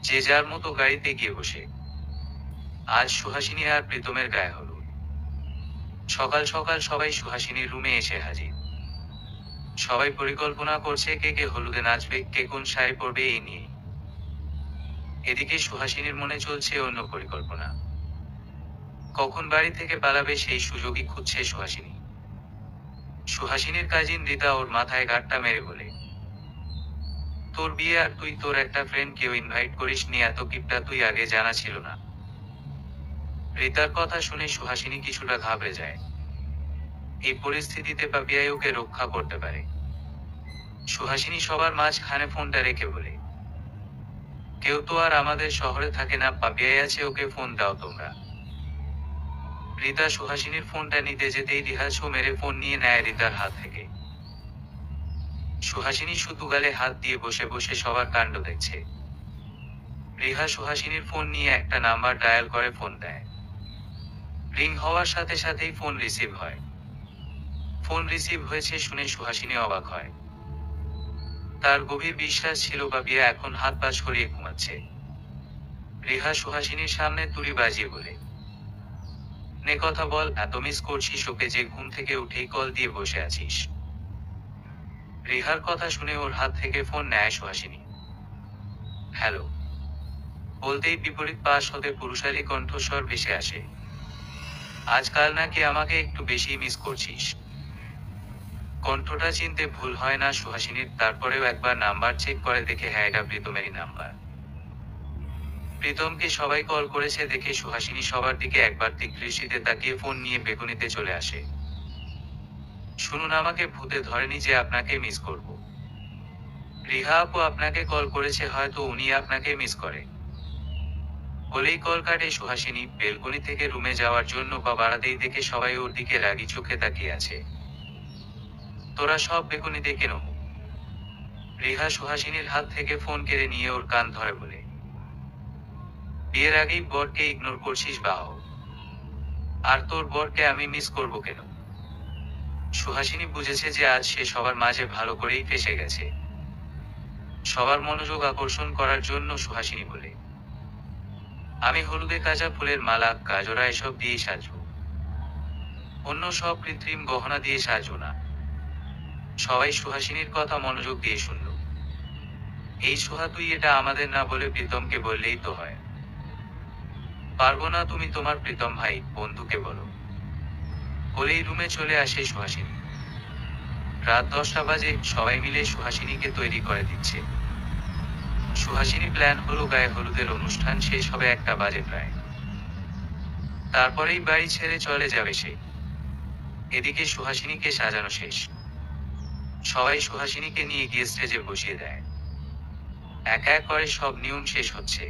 যে যার মতো গাড়িতে গিয়ে বসে। আজ সুহাসিনী আর প্রীতমের গায়ে হলুদ। সকাল সকাল সবাই সুহাসিনীর রুমে এসে হাজির। সবাই পরিকল্পনা করছে কে কে হলুদে নাচবে, কে কোন শাড়ি পরবে এই নিয়ে। এদিকে সুহাসিনীর মনে চলছে অন্য পরিকল্পনা। কখন বাড়ি থেকে পালাবে সেই সুযোগই খুঁজছে সুহাসিনী। সুহাসিনীর কাজিন রীতা ওর মাথায় গাঁটটা মেরে বলে, তোর বিয়ে আর তুই তোর একটা ফ্রেন্ড কেউ ইনভাইট করিস নি, এত কিপটা তুই আগে জানা ছিল না। রীতার কথা শুনে সুহাসিনী কিছুটা ঘাবড়ে যায়। এই পরিস্থিতিতে পাপিয়াই ওকে রক্ষা করতে পারে। সুহাসিনী সবার মাঝখানে ফোনটা রেখে বলে, কেউ তো আর আমাদের শহরে থাকে না, পাপিয়াই আছে, ওকে ফোন দাও তোমরা। রীতা সুহাসিনীর ফোনটা নিতে যেতেই রিহাসও মেরে ফোন নিয়ে নেয় রীতার হাত থেকে। সুহাসিনী শুধু গালে হাত দিয়ে বসে বসে সবার কাণ্ড দেখছে। রিহা সুহাসিনীর ফোন নিয়ে একটা নাম্বার ডায়াল করে ফোন দেয়। রিং হওয়ার সাথে সাথেই ফোন রিসিভ হয়। ফোন রিসিভ হয়েছে শুনে সুহাসিনী অবাক হয়। তার গভীর বিশ্বাস ছিল পাপিয়া এখন হাত পা ছড়িয়ে ঘুমাচ্ছে। রিহা সুহাসিনীর সামনে তুড়ি বাজিয়ে বলে, নে কথা বল, এত মিস করছিস ওকে যে ঘুম থেকে উঠেই কল দিয়ে বসে আছিস। রিহার কথা শুনে ওর হাত থেকে ফোন নেয় সুহাসিনী। হ্যালো বলতেই বিপরীত পাশ হতে পুরুষালী কণ্ঠস্বর ভেসে আসে, আজকাল নাকি আমাকে একটু বেশি মিস করছিস। কণ্ঠটা চিনতে ভুল হয় না সুহাসিনীর, তারপরেও একবার নাম্বার চেক করে দেখে হ্যাঁ, এটা প্রীতমেরই নাম্বার। প্রীতমকে সবাই কল করেছে দেখে সুহাসিনী সবার দিকে একবার দৃষ্টিতে তাকিয়ে ফোন নিয়ে বেগুনিতে চলে আসে। শুনুন, আমাকে ভূতে ধরেনি যে আপনাকে মিস করব। রিহা আপু আপনাকে কল করেছে, হয়তো উনি আপনাকে মিস করে। বলেই কল কাটে সুহাসিনী। বেলকনি থেকে রুমে যাওয়ার জন্য পা বাড়াতেই দেখে সবাই ওর দিকে রাগি চোখে তাকিয়ে আছে। তোরা সব বেগুনিতে কেন? রিহা সুহাসিনীর হাত থেকে ফোন কেড়ে নিয়ে ওর কান ধরে বলে, বিয়ের আগেই বরকে ইগনোর করছিস বাহ, আর তোর বরকে আমি মিস করব কেন? সুহাসিনী বুঝেছে যে আজ সে সবার মাঝে ভালো করেই ফেসে গেছে। সবার মনোযোগ আকর্ষণ করার জন্য সুহাসিনী বলে, আমি হলুদে কাঁচা ফুলের মালা, গাজরা এসব দিয়েই সাজব, অন্য সব কৃত্রিম গহনা দিয়ে সাজব না। সবাই সুহাসিনীর কথা মনোযোগ দিয়ে শুনল। এই সুহা, তুই এটা আমাদের না বলে প্রীতমকে বললেই তো হয়। পারবো না, তুমি তোমার প্রীতম ভাই বন্ধুকে বলো। বলেই রুমে চলে আসে সুহাসিনী। রাত 10টা বাজে, সবাই মিলে সুহাসিনীকে তৈরি করে দিচ্ছে। সুহাসিনী প্ল্যান হলো গায়ে হলুদের অনুষ্ঠান শেষ হবে 1টা বাজে প্রায়। তারপরেই বাড়ি ছেড়ে চলে যাবে সে। এদিকে সুহাসিনীকে সাজানো শেষ। সবাই সুহাসিনীকে নিয়ে গিয়ে স্টেজে বসিয়ে দেয়। এক এক করে সব নিয়ম শেষ হচ্ছে।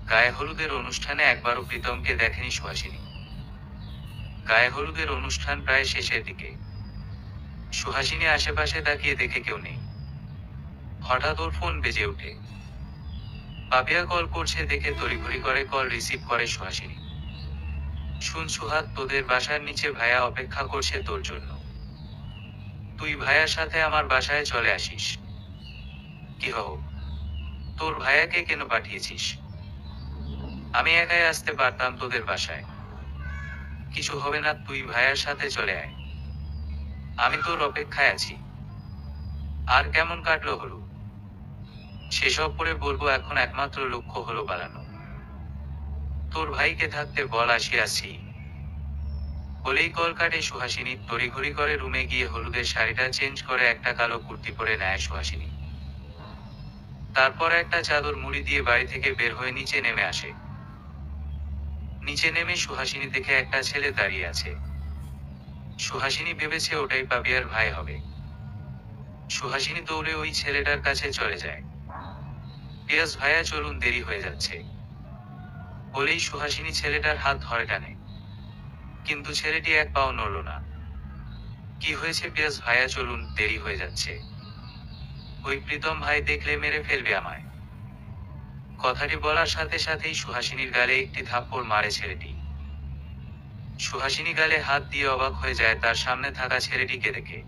গায়ে হলুদের অনুষ্ঠানে একবারও প্রীতমকে দেখেনি সুহাসিনী। গায়ে হলুদের অনুষ্ঠান প্রায় শেষের দিকে। সুহাসিনী আশেপাশে তাকিয়ে দেখে কেউ নেই। হঠাৎ ওর ফোন বেজে ওঠে। পাপিয়া কল করছে দেখে তড়িঘড়ি করে কল রিসিভ করে সুহাসিনী। শুন সুহাত, তোদের বাসার নিচে ভাইয়া অপেক্ষা করছে তোর জন্য। তুই ভাইয়ার সাথে আমার বাসায় চলে আসিস। কি হো, তোর ভাইয়াকে কেন পাঠিয়েছিস? আমি একাই আসতে পারতাম তোদের বাসায়। কিছু হবে না, তুই ভাইয়ার সাথে চলে আয়। আমি তোর অপেক্ষায় আছি। আর কেমন কাটলো হলু? সেসব পরে বলবো, এখন একমাত্র লক্ষ্য হলো পালানো। তোর ভাইকে থাকতে বল, আসি। বলেই কল কাটে সুহাসিনী। তড়িঘড়ি করে রুমে গিয়ে হলুদের শাড়িটা চেঞ্জ করে একটা কালো কুর্তি পরে নেয় সুহাসিনী। তারপর একটা চাদর মুড়ি দিয়ে বাড়ি থেকে বের হয়ে নিচে নেমে আসে। নিচে নেমে সুহাসিনী দেখে একটা ছেলে দাঁড়িয়ে আছে। সুহাসিনী ভেবেছে ওটাই পাপিয়ার ভাই হবে। সুহাসিনী দৌড়ে ওই ছেলেটার কাছে চলে যায়। পিয়াস ভাইয়া চলুন, দেরি হয়ে যাচ্ছে। বলেই সুহাসিনী ছেলেটার হাত ধরে টানে, কিন্তু ছেলেটি এক পাও নড়ল না। কি হয়েছে পিয়াস ভাইয়া, চলুন, দেরি হয়ে যাচ্ছে। ওই প্রীতম ভাই দেখলে মেরে ফেলবে আমায়। কথাটি বলার সাথে সাথেই সুহাসিনীর গালে একটি থাপ্পড় মারে ছেলেটি। সুহাসিনী গালে হাত দিয়ে অবাক হয়ে যায় তার সামনে থাকা ছেলেটিকে দেখে।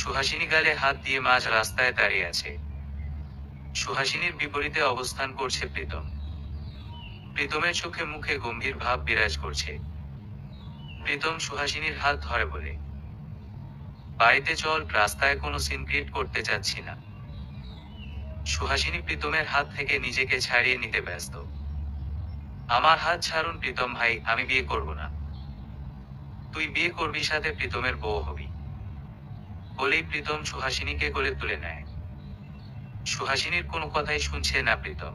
সুহাসিনী গালে হাত দিয়ে মাঝ রাস্তায় দাঁড়িয়ে আছে। সুহাসিনীর বিপরীতে অবস্থান করছে প্রীতম। প্রীতমের চোখে মুখে গম্ভীর ভাব বিরাজ করছে। প্রীতম সুহাসিনীর হাত ধরে বলে, বাড়িতে চল, রাস্তায় কোনো সিন ক্রিয়েট করতে চাচ্ছি না। সুহাসিনী প্রীতমের হাত থেকে নিজেকে ছাড়িয়ে নিতে ব্যস্ত। আমার হাত ছাড়ুন প্রীতম ভাই, আমি বিয়ে করব না। তুই বিয়ে করবি, সাথে প্রীতমের বউ হবি। বলেই প্রীতম সুহাসিনীকে কোলে তুলে নেয়। সুহাসিনীর কোনো কথাই শুনছে না প্রীতম।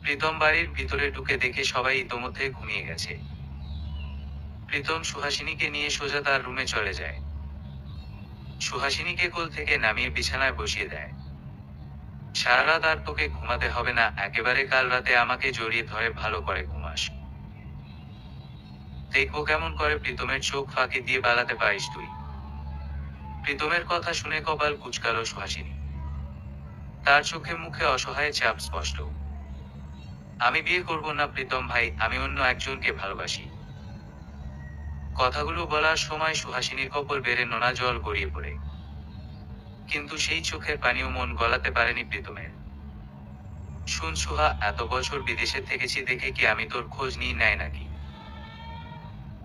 প্রীতম বাড়ির ভিতরে ঢুকে দেখে সবাই ইতোমধ্যে ঘুমিয়ে গেছে। প্রীতম সুহাসিনীকে নিয়ে সোজা তার রুমে চলে যায়। সুহাসিনীকে কোল থেকে নামিয়ে বিছানায় বসিয়ে দেয়। সারা রাত আর তোকে ঘুমাতে হবে না, একেবারে কাল রাতে আমাকে জড়িয়ে ধরে ভালো করে ঘুমাস। দেখবো কেমন করে প্রীতমের চোখ ফাঁকি দিয়ে পালাতে পারিস তুই। প্রীতমের কথা শুনে কপাল কুঁচকালো সুহাসিনী। তার চোখে মুখে অসহায় চাপ স্পষ্ট। আমি বিয়ে করব না প্রীতম ভাই, আমি অন্য একজনকে ভালোবাসি। কথাগুলো বলার সময় সুহাসিনীর কপাল বেড়ে নোনা জল গড়িয়ে পড়ে। কিন্তু সেই চোখের পানিও মন গলাতে পারেনি প্রীতমের। শুন সুহা, এত বছর বিদেশে থেকেছি দেখে কি আমি তোর খোঁজ নিই নাই নাকি?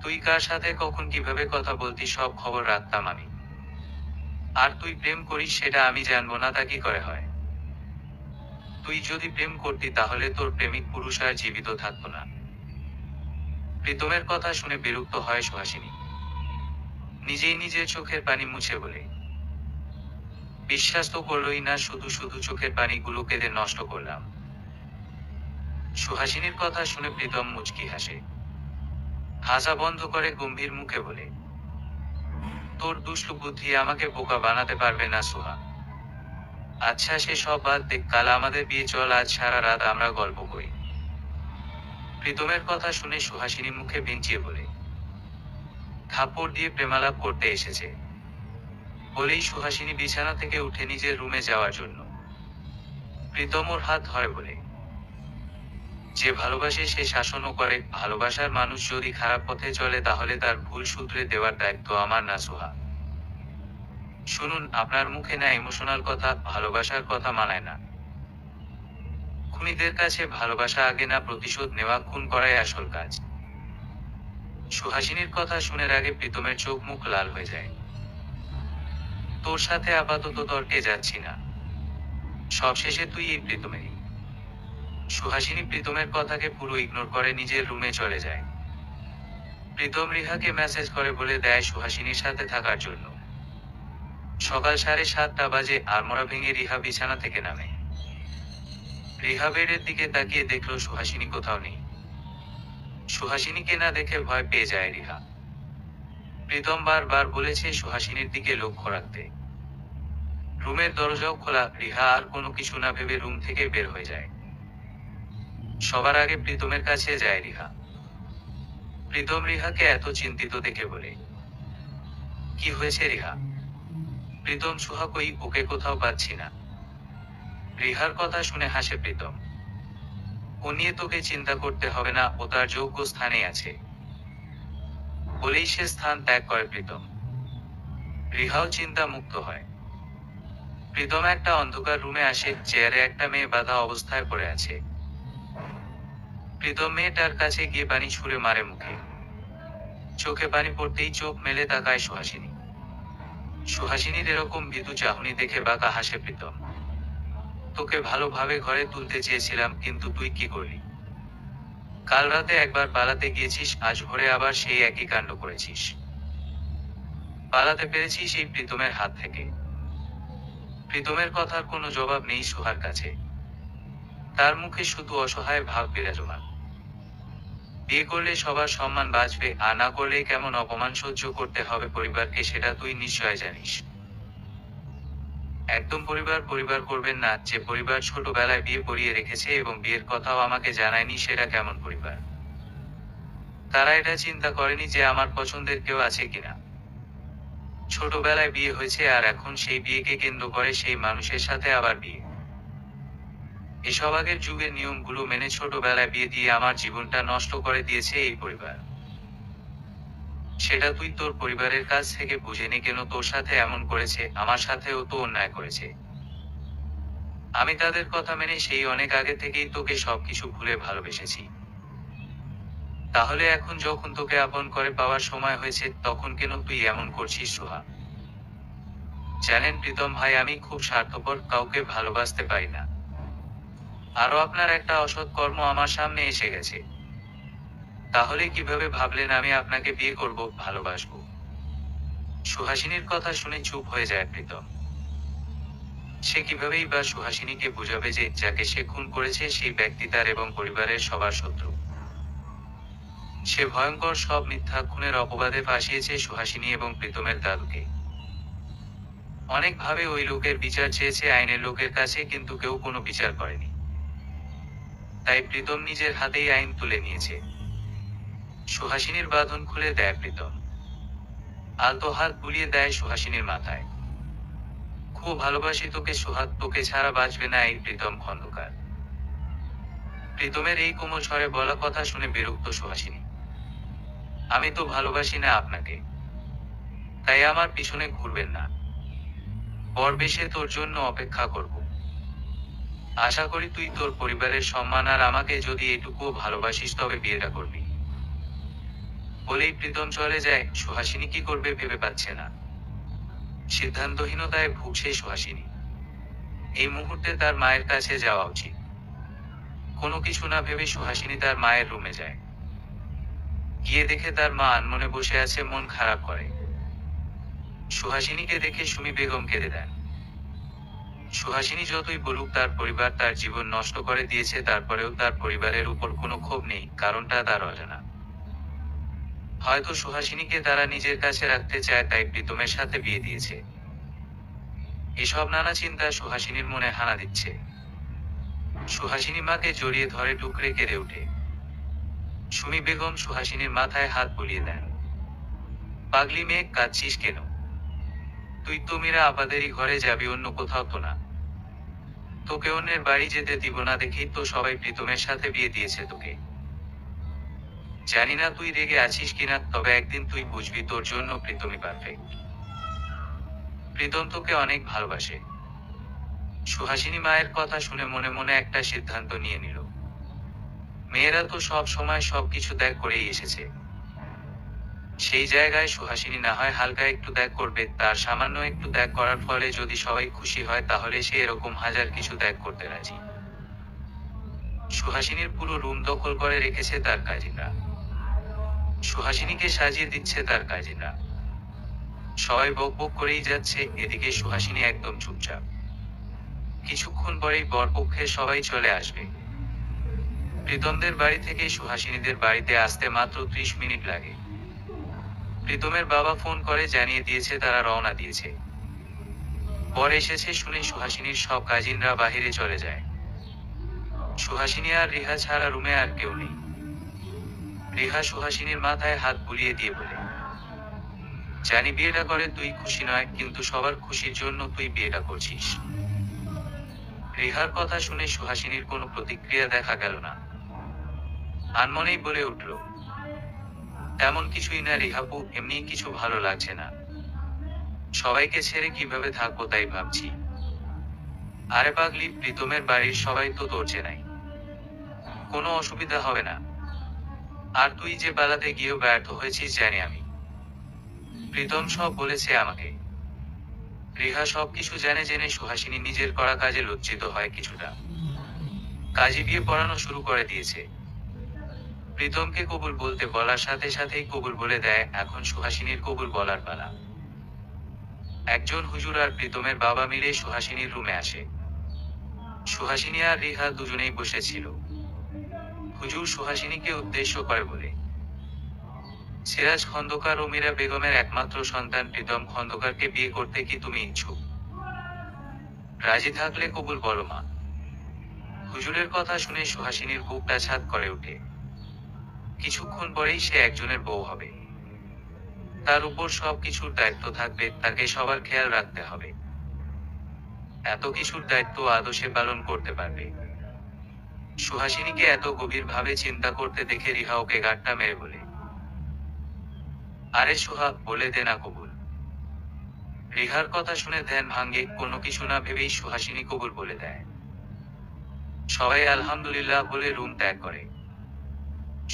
তুই কার সাথে কখন কিভাবে কথা বলতি সব খবর রাখতাম আমি। আর তুই প্রেম করিস সেটা আমি জানবো না, তা কি করে হয়? তুই যদি প্রেম করতি তাহলে তোর প্রেমিক পুরুষ আর জীবিত থাকতো না। প্রীতমের কথা শুনে বিরক্ত হয় সুহাসিনী। নিজেই নিজের চোখের পানি মুছে বলে, বিশ্বাস তো করলোই না, শুধু শুধু চোখের পানিগুলো কেঁদে নষ্ট করলাম। সুহাসিনীর কথা শুনে প্রীতম মুচকি হাসে। হাসা বন্ধ করে গম্ভীর মুখে বলে, তোর দুষ্টু বুদ্ধি আমাকে বোকা বানাতে পারবে না সুহা। আচ্ছা সে সব বাদ দেখ, কাল আমাদের বিয়ে, চল আজ সারা রাত আমরা গল্প করি। প্রীতমের কথা শুনে সুহাসিনী মুখে ভিঞ্চিয়ে বলে, থাপ্পড় দিয়ে প্রেমালাপ করতে এসেছে। বলেই সুহাসিনী বিছানা থেকে উঠে নিজের রুমে যাওয়ার জন্য। প্রীতম ওর হাত ধরে বলে, যে ভালোবাসে সে শাসনও করে। ভালোবাসার মানুষ যদি খারাপ পথে চলে তাহলে তার ভুল শুধরে দেওয়ার দায়িত্ব আমার না সুহা। শুনুন, আপনার মুখে না ইমোশনাল কথা, ভালোবাসার কথা মানায় না। খুনিদের কাছে ভালোবাসা আগে না, প্রতিশোধ নেওয়া খুন করাই আসল কাজ। সুহাসিনীর কথা শুনে আগে প্রীতমের চোখ মুখ লাল হয়ে যায়। তোর সাথে আপাতত তর্কে যাচ্ছি না, সবশেষে তুই এই প্রীতমেরই। সুহাসিনী প্রীতমের কথাকে পুরো ইগনোর করে নিজের রুমে চলে যায়। প্রীতম রিহাকে মেসেজ করে বলে দেয় সুহাসিনীর সাথে থাকার জন্য। সকাল 7:30 বাজে, আড়মোড়া ভেঙে রিহা বিছানা থেকে নামে। রিহা বেডের দিকে তাকিয়ে দেখলো সুহাসিনী কোথাও নেই। সুহাসিনীকে না দেখে ভয় পেয়ে যায় রিহা। প্রীতম বারবার বলেছে সুহাসিনীর দিকে লক্ষ্য রাখতে। রুমের দরজাও খোলা, রিহা আর কোনো কিছু না ভেবে রুম থেকে বের হয়ে যায়। সবার আগে প্রীতমের কাছে যায় রিহা। প্রীতম রিহাকে এত চিন্তিত দেখে বলে, কি হয়েছে রিহা? প্রীতম, সুহা কই, ওকে কোথাও পাচ্ছি না। রিহার কথা শুনে হাসে প্রীতম। ও নিয়ে তোকে চিন্তা করতে হবে না, ও তার যোগ্য স্থানে আছে। বলেই সে স্থান ত্যাগ করে প্রীতম। রিহাও চিন্তা মুক্ত হয়। প্রীতম একটা অন্ধকার রুমে আসে, চেয়ারে একটা মেয়ে বাঁধা অবস্থায় পড়ে আছে। প্রীতম মেয়েটার কাছে গিয়ে পানি ছুঁড়ে মারে মুখে। চোখে পানি পড়তেই চোখ মেলে তাকায় সুহাসিনী। সুহাসিনীর এরকম ভীতু চাহনি দেখে বাঁকা হাসে প্রীতম। তোকে ভালোভাবে ঘরে তুলতে চেয়েছিলাম, কিন্তু তুই কি করলি? কাল রাতে একবার পালাতে গিয়েছিস, আজ ভোরে আবার সেই একই কাণ্ড করেছিস। পালাতে পেরেছিস এই প্রীতমের হাত থেকে। প্রীতমের কথার কোনো জবাব নেই সুহার কাছে। তার মুখে শুধু অসহায় ভাব বিরাজমান। বিয়ে করলে সবার সম্মান বাঁচবে, আর না করলে কেমন অপমান সহ্য করতে হবে পরিবারকে সেটা তুই নিশ্চয় জানিস। একদম পরিবার পরিবার করবেন না, যে পরিবার ছোটবেলায় বিয়ে পড়িয়ে রেখেছে এবং বিয়ের কথাও আমাকে জানায়নি, সেটা কেমন পরিবার? তারা এটা চিন্তা করেনি যে আমার পছন্দের কেউ আছে কিনা। ছোটবেলায় বিয়ে হয়েছে আর এখন সেই বিয়েকে কেন্দ্র করে সেই মানুষের সাথে আবার বিয়ে। এসব আগের যুগের নিয়মগুলো মেনে ছোটবেলায় বিয়ে দিয়ে আমার জীবনটা নষ্ট করে দিয়েছে এই পরিবার। সেটা তুই তোর পরিবারের কাছ থেকে বুঝে নে, কেন তোর সাথে এমন করেছে, আমার সাথেও তো অন্যায় করেছে। আমি তাদের কথা মেনে সেই অনেক আগে থেকেই তোকে সবকিছু ভুলে ভালোবেসেছি। তাহলে এখন যখন তোকে আপন করে পাওয়ার সময় হয়েছে, তখন কেন তুই এমন করছিস সোহা? জানেন প্রীতম ভাই, আমি খুব স্বার্থপর, কাউকে ভালোবাসতে পারি না। আরো আপনার একটা অসৎ কর্ম আমার সামনে এসে গেছে। তাহলে কিভাবে ভাবলেন আমি আপনাকে বিয়ে করব, ভালোবাসবো? সুহাসিনীর কথা শুনে চুপ হয়ে যায় প্রীতম। সে কিভাবেই বা সুহাসিনীকে বোঝাবে যে যাকে সে খুন করেছে সেই ব্যক্তি তার এবং পরিবারের সবার শত্রু। সে ভয়ঙ্কর সব মিথ্যা খুনের অপবাদে ফাঁসিয়েছে সুহাসিনী এবং প্রীতমের দাদুকে। অনেকভাবে ওই লোকের বিচার চেয়েছে আইনের লোকের কাছে, কিন্তু কেউ কোনো বিচার করেনি। তাই প্রীতম নিজের হাতেই আইন তুলে নিয়েছে। সুহাসিনীর বাঁধন খুলে দেয় প্রীতম। আলতো হাত বুলিয়ে দেয় সুহাসিনীর মাথায়। খুব ভালোবাসি তোকে সোহাগ, তোকে ছাড়া বাঁচবে না এই প্রীতম খন্দকার। প্রীতমের এই কোমল স্বরে বলা কথা শুনে বিরক্ত সুহাসিনী। আমি তো ভালোবাসি না আপনাকে, তাই আমার পিছনে ঘুরবেন না। বর বেশে তোর জন্য অপেক্ষা করব। আশা করি তুই তোর পরিবারের সম্মান আর আমাকে যদি এটুকুও ভালোবাসিস তবে বিয়েটা করবি। বলেই প্রীতম চলে যায়। সুহাসিনী কি করবে ভেবে পাচ্ছে না। সিদ্ধান্তহীনতায় ভুগছে সুহাসিনী। এই মুহূর্তে তার মায়ের কাছে যাওয়া উচিত। কোনো কিছু না ভেবে সুহাসিনী তার মায়ের রুমে যায়। গিয়ে দেখে তার মা আনমনে বসে আছে, মন খারাপ করে। সুহাসিনীকে দেখে সুমি বেগম কেঁদে দেন। সুহাসিনী যতই বলুক তার পরিবার তার জীবন নষ্ট করে দিয়েছে, তারপরেও তার পরিবারের উপর কোনো ক্ষোভ নেই, কারণটা তার অজানা। হয়তো সুহাসিনীকে তারা নিজের কাছে রাখতে চায়, তাই প্রীতমের সাথে বিয়ে দিয়েছে। এসব নানা চিন্তা সুহাসিনীর মনে হানা দিচ্ছে। সুহাসিনী মাকে জড়িয়ে ধরে টুকরে কেঁদে ওঠে। সুমি বেগম সুহাসিনীর মাথায় হাত বুলিয়ে দেন। পাগলি মেয়ে, কাঁদছিস কেন? তুই তো মীরা আপাদেরই ঘরে যাবি, অন্য কোথাও তো না। তোকে অন্যের বাড়ি যেতে দিব না দেখেই তো সবাই প্রীতমের সাথে বিয়ে দিয়েছে তোকে। জানি না তুই রেগে আছিস কিনা, তবে একদিন তুই বুঝবি তোর জন্য প্রীতমই পারফেক্ট। প্রীতম তোকে অনেক ভালোবাসে। সুহাসিনী মায়ের কথা শুনে মনে মনে একটা সিদ্ধান্ত নিয়ে নিল। মেয়েরা তো সব সময় সবকিছু ত্যাগ করেই এসেছে। সেই জায়গায় সুহাসিনী না হয় হালকা একটু ত্যাগ করবে, তার সামান্য একটু ত্যাগ করার ফলে যদি সবাই খুশি হয় তাহলে সে এরকম হাজার কিছু ত্যাগ করতে রাজি। সুহাসিনীর পুরো রুম দখল করে রেখেছে তার কাজিনরা। সুহাসিনীকে সাজিয়ে দিচ্ছে তার কাজিনরা। সবাই বক বক করেই যাচ্ছে, এদিকে সুহাসিনী একদম চুপচাপ। কিছুক্ষণ পরেই বরপক্ষের সবাই চলে আসবে। প্রীতমদের বাড়ি থেকে সুহাসিনীদের বাড়িতে আসতে মাত্র 30 মিনিট লাগে। প্রীতমের বাবা ফোন করে জানিয়ে দিয়েছে তারা রওনা দিয়েছে। পর এসেছে শুনে সুহাসিনীর সব কাজিনরা বাহিরে চলে যায়। সুহাসিনী আর রিহা ছাড়া রুমে আর কেউ নেই। রিহা সুহাসিনীর মাথায় হাত বুলিয়ে দিয়ে বলে, জানি বিয়েটা করে তুই খুশি নয়, কিন্তু সবার খুশির জন্য তুই বিয়েটা করছিস। রিহার কথা শুনে সুহাসিনীর কোনো প্রতিক্রিয়া দেখা গেল না। আনমনেই বলে উঠল, তেমন কিছুই না রিহাপু, এমনি কিছু ভালো লাগছে না। সবাইকে ছেড়ে কিভাবে থাকবো তাই ভাবছি। আরে পাগলি, প্রীতমের বাড়ির সবাই তো তোর চেনাই, কোনো অসুবিধা হবে না। আর তুই যে পালাতে গিয়েও ব্যর্থ হয়েছিস জানি আমি। প্রীতম সব বলেছে আমাকে। রিহা সবকিছু জেনে জেনে সুহাসিনী নিজের করা কাজে লজ্জিত হয় কিছুটা। কাজী বিয়ে পড়ানো শুরু করে দিয়েছে। প্রীতমকে কবুল বলতে বলার সাথে সাথেই কবুল বলে দেয়। এখন সুহাসিনীর কবুল বলার পালা। একজন হুজুর আর প্রীতমের বাবা মিলে সুহাসিনীর রুমে আসে। সুহাসিনী আর রিহা দুজনেই বসেছিল। হুজুর সুহাসিনীকে উদ্দেশ্য করে বলে, সিরাজ খন্দকার ও মীরা বেগমের একমাত্র সন্তান প্রীতম খন্দকারকে বিয়ে করতে কি তুমি ইচ্ছুক? রাজি থাকলে কবুল বলো মা। হুজুরের কথা শুনে সুহাসিনীর বুকটা ছাদ করে ওঠে। কিছুক্ষণ পরেই সে একজনের বউ হবে। তার উপর সবকিছুর দায়িত্ব থাকবে, তাকে সবার খেয়াল রাখতে হবে। এত কিছুর দায়িত্ব আদৌ সে পালন করতে পারবে? সুহাসিনীকে এত গভীরভাবে চিন্তা করতে দেখে রিহা ওকে গাঁটটা মেরে বলে, আরে সোহা, বলে দে না কবুল। রিহার কথা শুনে ধ্যান ভাঙ্গে, কোনো কিছু না ভেবেই সুহাসিনী কবুল বলে দেয়। সবাই আলহামদুলিল্লাহ বলে রুম ত্যাগ করে।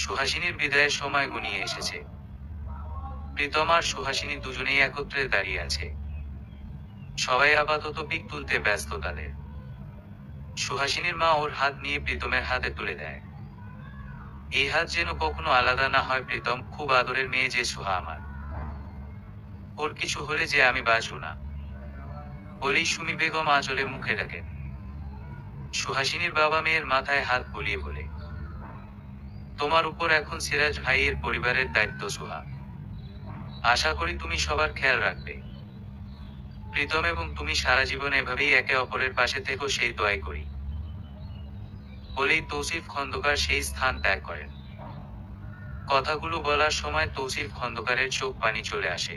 সুহাসিনীর বিদায়ের সময় ঘনিয়ে এসেছে। প্রীতম আর সুহাসিনী দুজনেই একত্রে দাঁড়িয়ে আছে। সবাই আপাতত পিক তুলতে ব্যস্ত তাদের। সুহাসিনীর মা ওর হাত নিয়ে প্রীতমের হাতে তুলে দেয়। এই হাত যেন কখনো আলাদা না হয়। প্রীতম, খুব আদরের মেয়ে যে সোহা আমার, ওর কিছু হলে যে আমি বাঁচব না, বলেই সুমি বেগম আঁচলে মুখে ডাকেন। সুহাসিনীর বাবা মেয়ের মাথায় হাত বুলিয়ে বলে, তোমার উপর এখন সিরাজ ভাইয়ের পরিবারের দায়িত্ব সোহা। আশা করি তুমি সবার খেয়াল রাখবে। প্রীতম এবং তুমি সারা জীবন এভাবেই একে অপরের পাশে থেকো, সেই দোয়াই করি। বলেই তৌসিফ খন্দকার সেই স্থান ত্যাগ করেন। কথাগুলো বলার সময় তৌসিফ খন্দকারের চোখ পানি চলে আসে।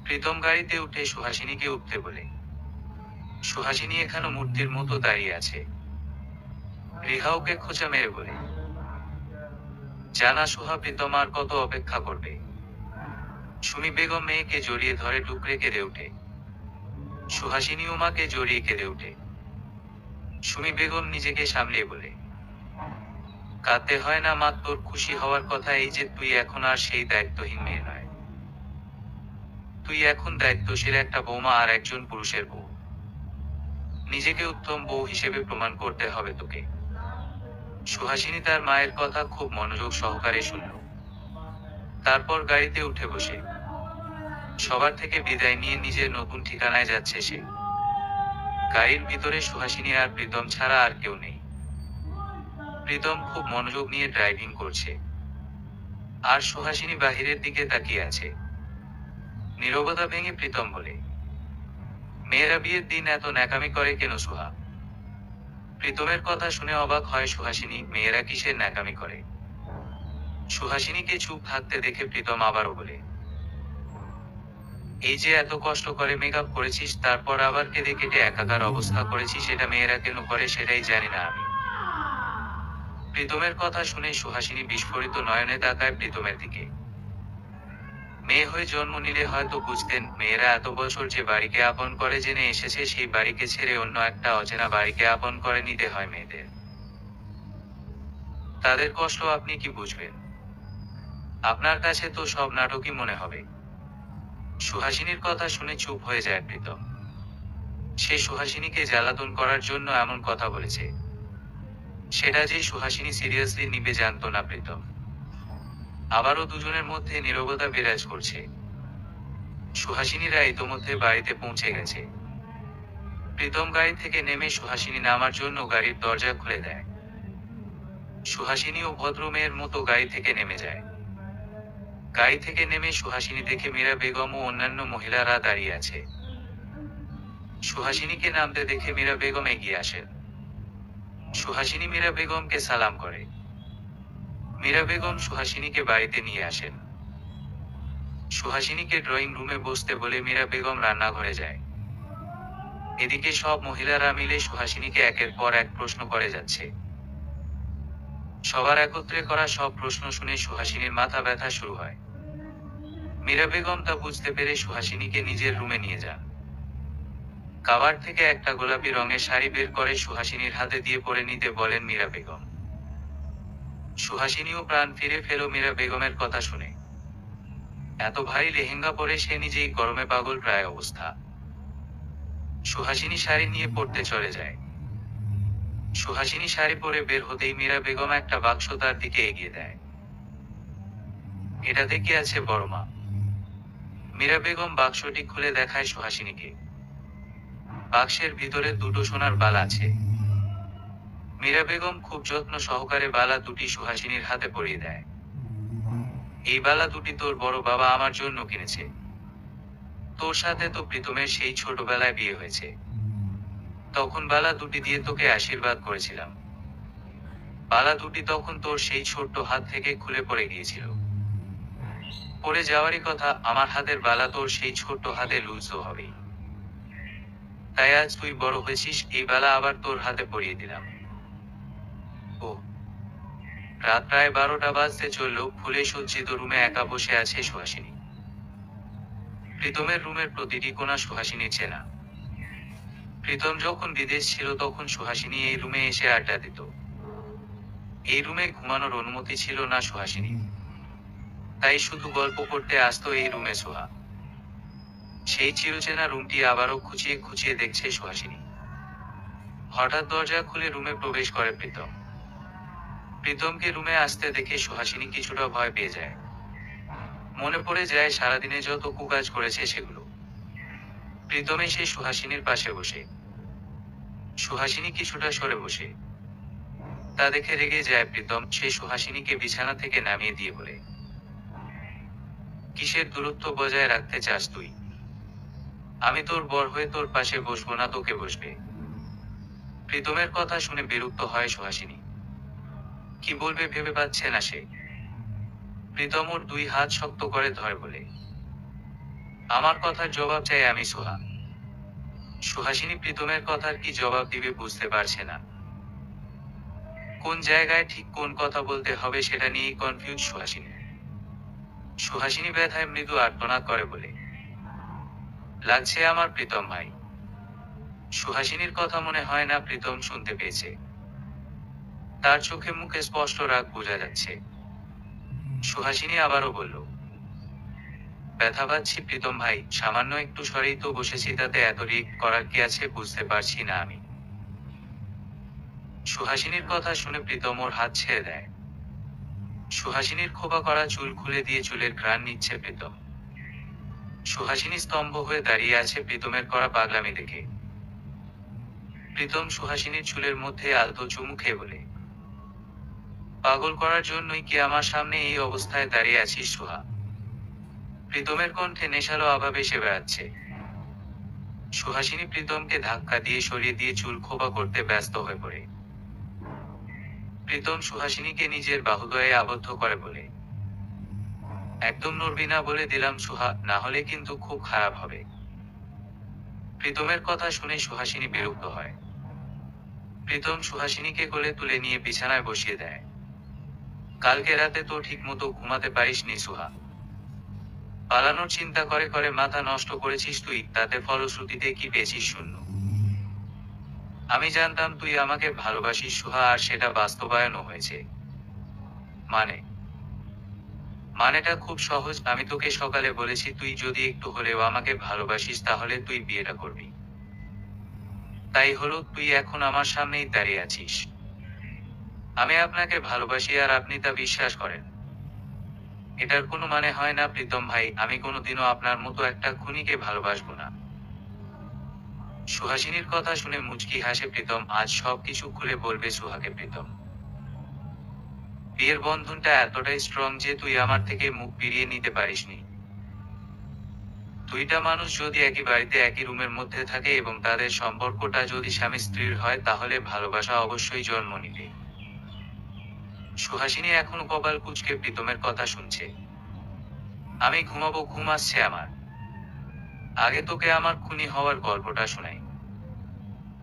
প্রীতম গাড়িতে উঠে সুহাসিনীকে উঠতে বলে। সুহাসিনী এখানে মূর্তির মতো দাঁড়িয়ে আছে। রিহা ওকে খোঁচা মেরে বলে, জানা সোহা, প্রীতম আর কত অপেক্ষা করবে। সুমি বেগম মেয়েকে জড়িয়ে ধরে টুকরে কেঁদে ওঠে। সুহাসিনী উমাকে জড়িয়ে কেঁদে ওঠে। সুমি বেগম নিজেকে সামলিয়ে বলে, কাঁদতে হয় না মা, তোর খুশি হওয়ার কথা এই যে তুই এখন আর সেই দায়িত্বহীন মেয়ে নয়। তুই এখন দায়িত্বশীল একটা বৌমা আর একজন পুরুষের বউ। নিজেকে উত্তম বউ হিসেবে প্রমাণ করতে হবে তোকে। সুহাসিনী তার মায়ের কথা খুব মনোযোগ সহকারে শুনল। তারপর গাড়িতে উঠে বসে সবার থেকে বিদায় নিয়ে নিজের নতুন ঠিকানায় যাচ্ছে সে। গাড়ির ভিতরে সুহাসিনী আর প্রীতম ছাড়া আর কেউ নেই। প্রীতম খুব মনোযোগ নিয়ে ড্রাইভিং করছে, আর সুহাসিনী বাহিরের দিকে তাকিয়ে আছে। নীরবতা ভেঙে প্রীতম বলে, মেয়েরা বিয়ের দিন এত ন্যাকামি করে কেন সোহা? প্রীতমের কথা শুনে অবাক হয় সুহাসিনী, মেয়েরা কিসের ন্যাকামি করে? সুহাসিনীকে চুপ থাকতে দেখে প্রীতম আবারও বলে, এই যে এত কষ্ট করে মেকআপ করেছিস, তারপর আবার কেঁদে কেটে একাকার অবস্থা করেছিস, সেটা মেয়েরা কেন করে সেটাই জানি না আমি। প্রীতমের কথা শুনে সুহাসিনী বিস্ফোরিত নয়নে তাকায় প্রীতমের দিকে। মেয়ে হয়ে জন্ম নিলে হয়তো বুঝতেন, মেয়েরা এত বছর যে বাড়িকে আপন করে জেনে এসেছে, সেই বাড়িকে ছেড়ে অন্য একটা অচেনা বাড়িকে আপন করে নিতে হয় মেয়েদের। তাদের কষ্ট আপনি কি বুঝবেন? আপনার কাছে তো সব নাটকই মনে হবে। সুহাসিনীর কথা শুনে চুপ হয়ে যায় প্রীতম। সে সুহাসিনীকে জ্বালাতন করার জন্য এমন কথা বলেছে, সেটা যে সুহাসিনী সিরিয়াসলি নিবে জানতো না প্রীতম। আবারও দুজনের মধ্যে নীরবতা বিরাজ করছে। সুহাসিনীরা ইতোমধ্যে বাড়িতে পৌঁছে গেছে। প্রীতম গাড়ি থেকে নেমে সুহাসিনী নামার জন্য গাড়ির দরজা খুলে দেয়। সুহাসিনীও ভদ্রমেয়ের মতো গাড়ি থেকে নেমে যায়। গাড়ি থেকে নেমে সুহাসিনী দেখে মীরা বেগম ও অন্যান্য মহিলারা দাঁড়িয়ে আছে। সুহাসিনীকে নামতে দেখে মীরা বেগম এগিয়ে আসেন। সুহাসিনী মীরা বেগমকে সালাম করে। মীরা বেগম সুহাসিনীকে বাড়িতে নিয়ে আসেন। সুহাসিনীকে ড্রয়িং রুমে বসতে বলে মীরা বেগম রান্নাঘরে যায়। এদিকে সব মহিলারা মিলে সুহাসিনীকে একের পর এক প্রশ্ন করে যাচ্ছে। সবার একত্রে করা সব প্রশ্ন শুনে সুহাসিনীর মাথা ব্যথা শুরু হয়। মীরা বেগম তা বুঝতে পেরে সুহাসিনীকে নিজের রুমে নিয়ে যান। কাবার থেকে একটা গোলাপি রঙের শাড়ি বের করে সুহাসিনীর হাতে দিয়ে পরে নিতে বলেন মীরা বেগম। সুহাসিনীও প্রাণ ফিরে ফেল মীরা বেগমের কথা শুনে। এত ভারী লেহেঙ্গা পরে সে নিজেই গরমে পাগল প্রায় অবস্থা। সুহাসিনী শাড়ি নিয়ে পড়তে চলে যায়। সুহাসিনী শাড়ি পরে বের হতেই মীরা বেগম একটা বাক্স তার দিকে এগিয়ে দেয়। এটাতে কি আছে বড় মা? মীরা বেগম বাক্সটি খুলে দেখায় সুহাসিনীকে। বাক্সের ভিতরে দুটো সোনার বালা আছে। মীরা বেগম খুব যত্ন সহকারে বালা দুটি সুহাসিনীর হাতে পরিয়ে দেয়। এই বালা দুটি তোর বড় বাবা আমার জন্য কিনেছে। তোর সাথে তো প্রীতমের সেই ছোটবেলায় বিয়ে হয়েছে, তখন বালা দুটি দিয়ে তোকে আশীর্বাদ করেছিলাম। বালা দুটি তখন তোর সেই ছোট্ট হাত থেকে খুলে পড়ে গিয়েছিল। পড়ে যাওয়ারই কথা, আমার হাতের বালা তোর সেই ছোট্ট হাতে লুজ হবেই। তাই আজ তুই বড় হয়েছিস, এই বালা আবার তোর হাতে পরিয়ে দিলাম। রাত প্রায় 12টা বাজতে চলল, ফুলে সজ্জিত রুমে একা বসে আছে সুহাসিনী। প্রীতমের রুমের প্রতিটি কোণা সুহাসিনীর চেনা। প্রীতম যখন বিদেশ ছিল তখন সুহাসিনী এই রুমে এসে আড্ডা দিত। এই রুমে ঘুমানোর অনুমতি ছিল না সুহাসিনী, তাই শুধু গল্প করতে আসতো এই রুমে সোহা। সেই চিরচেনা রুমটি আবারও খুঁচিয়ে খুঁচিয়ে দেখছে সুহাসিনী। হঠাৎ দরজা খুলে রুমে প্রবেশ করে প্রীতম। প্রীতমকে রুমে আসতে দেখে সুহাসিনী কিছুটা ভয় পেয়ে যায়। মনে পড়ে যায় সারাদিনে যত কুকাজ করেছে সেগুলো। প্রীতম এসে সুহাসিনীর পাশে বসে। সুহাসিনী কিছুটা সরে বসে। তা দেখে রেগে যায় প্রীতম। সে সুহাসিনীকে বিছানা থেকে নামিয়ে দিয়ে বলে, কিসের দূরত্ব বজায় রাখতে চাস তুই? আমি তোর বর হয়ে তোর পাশে বসবো না, তোকে বসবে। প্রীতমের কথা শুনে বিরক্ত হয় সুহাসিনী। কি বলবে ভেবে পাচ্ছে না সে। প্রীতম ওর 2 হাত শক্ত করে ধরে বলে, আমার কথার জবাব চাই আমি সোহা। সুহাসিনী প্রীতমের কথার কি জবাব দিবে বুঝতে পারছে না। কোন জায়গায় ঠিক কোন কথা বলতে হবে সেটা নিয়েই কনফিউজ সুহাসিনী। সুহাসিনী ব্যথায় মৃদু আর্তনাদ করে বলে, লাগছে আমার প্রীতম ভাই। সুহাসিনীর কথা মনে হয় না প্রীতম শুনতে পেয়েছে। তার চোখে মুখে স্পষ্ট রাগ বোঝা যাচ্ছে। সুহাসিনী আবারও বলল, ব্যথা পাচ্ছি প্রীতম ভাই, সামান্য একটু সরেই তো বসেছি, তাতে এত রিক করার কি আছে বুঝতে পারছি না আমি। সুহাসিনীর কথা শুনে প্রীতম ওর হাত ছেড়ে দেয়। সুহাসিনীর খোপা করা চুল খুলে দিয়ে চুলের ঘ্রাণ নিচ্ছে প্রীতম। সুহাসিনী স্তম্ভ হয়ে দাঁড়িয়ে আছে প্রীতমের করা পাগলামি দেখে। প্রীতম সুহাসিনীর চুলের মধ্যে আলতো চুমু খেয়ে বলে, পাগল করার জন্যই কি আমার সামনে এই অবস্থায় দাঁড়িয়ে আছিস সোহা? প্রীতমের কণ্ঠে নেশালো আভাব এসে বেড়াচ্ছে। সুহাসিনী প্রীতমকে ধাক্কা দিয়ে সরিয়ে দিয়ে চুল খোপা করতে ব্যস্ত হয়ে পড়ে। প্রীতম সুহাসিনীকে নিজের বাহুদয়ে আবদ্ধ করে বলে, একদম নড়বি না বলে দিলাম সোহা, না হলে কিন্তু খুব খারাপ হবে। প্রীতমের কথা শুনে সুহাসিনী বিরক্ত হয়। প্রীতম সুহাসিনীকে কোলে তুলে নিয়ে বিছানায় বসিয়ে দেয়। কালকে রাতে তো ঠিক মতো ঘুমাতে পারিসনি সোহা। পালানোর চিন্তা করে করে মাথা নষ্ট করেছিস তুই, তাতে ফলশ্রুতিতে কি পেয়েছিস শূন্য। আমি জানতাম তুই আমাকে ভালোবাসিস সোহা, আর সেটা বাস্তবায়নও হয়েছে। মানেটা খুব সহজ। আমি তোকে সকালে বলেছি তুই যদি একটু হলেও আমাকে ভালোবাসিস তাহলে তুই বিয়েটা করবি। তাই হলো, তুই এখন আমার সামনেই দাঁড়িয়ে আছিস। আমি আপনাকে ভালোবাসি আর আপনি তা বিশ্বাস করেন। এটার কোনো মানে হয় না প্রীতম ভাই, আমি কোনোদিনও আপনার মতো একটা খুনিকে ভালোবাসবো না। সুহাসিনীর কথা শুনে মুচকি হাসে প্রীতম। আজ সবকিছু খুলে বলবে সুহাকে প্রীতম। বিয়ের বন্ধনটা এতটাই স্ট্রং যে তুই আমার থেকে মুখ ফিরিয়ে নিতে পারিসনি। দুইটা মানুষ যদি একই বাড়িতে একই রুমের মধ্যে থাকে এবং তাদের সম্পর্কটা যদি স্বামী স্ত্রীর হয় তাহলে ভালোবাসা অবশ্যই জন্ম নিবে। সুহাসিনী এখনো কপাল কুঁচকে প্রীতমের কথা শুনছে। আমি ঘুমাবো, ঘুম আসছে আমার। আগে তোকে আমার খুনি হওয়ার গল্পটা শোনাই।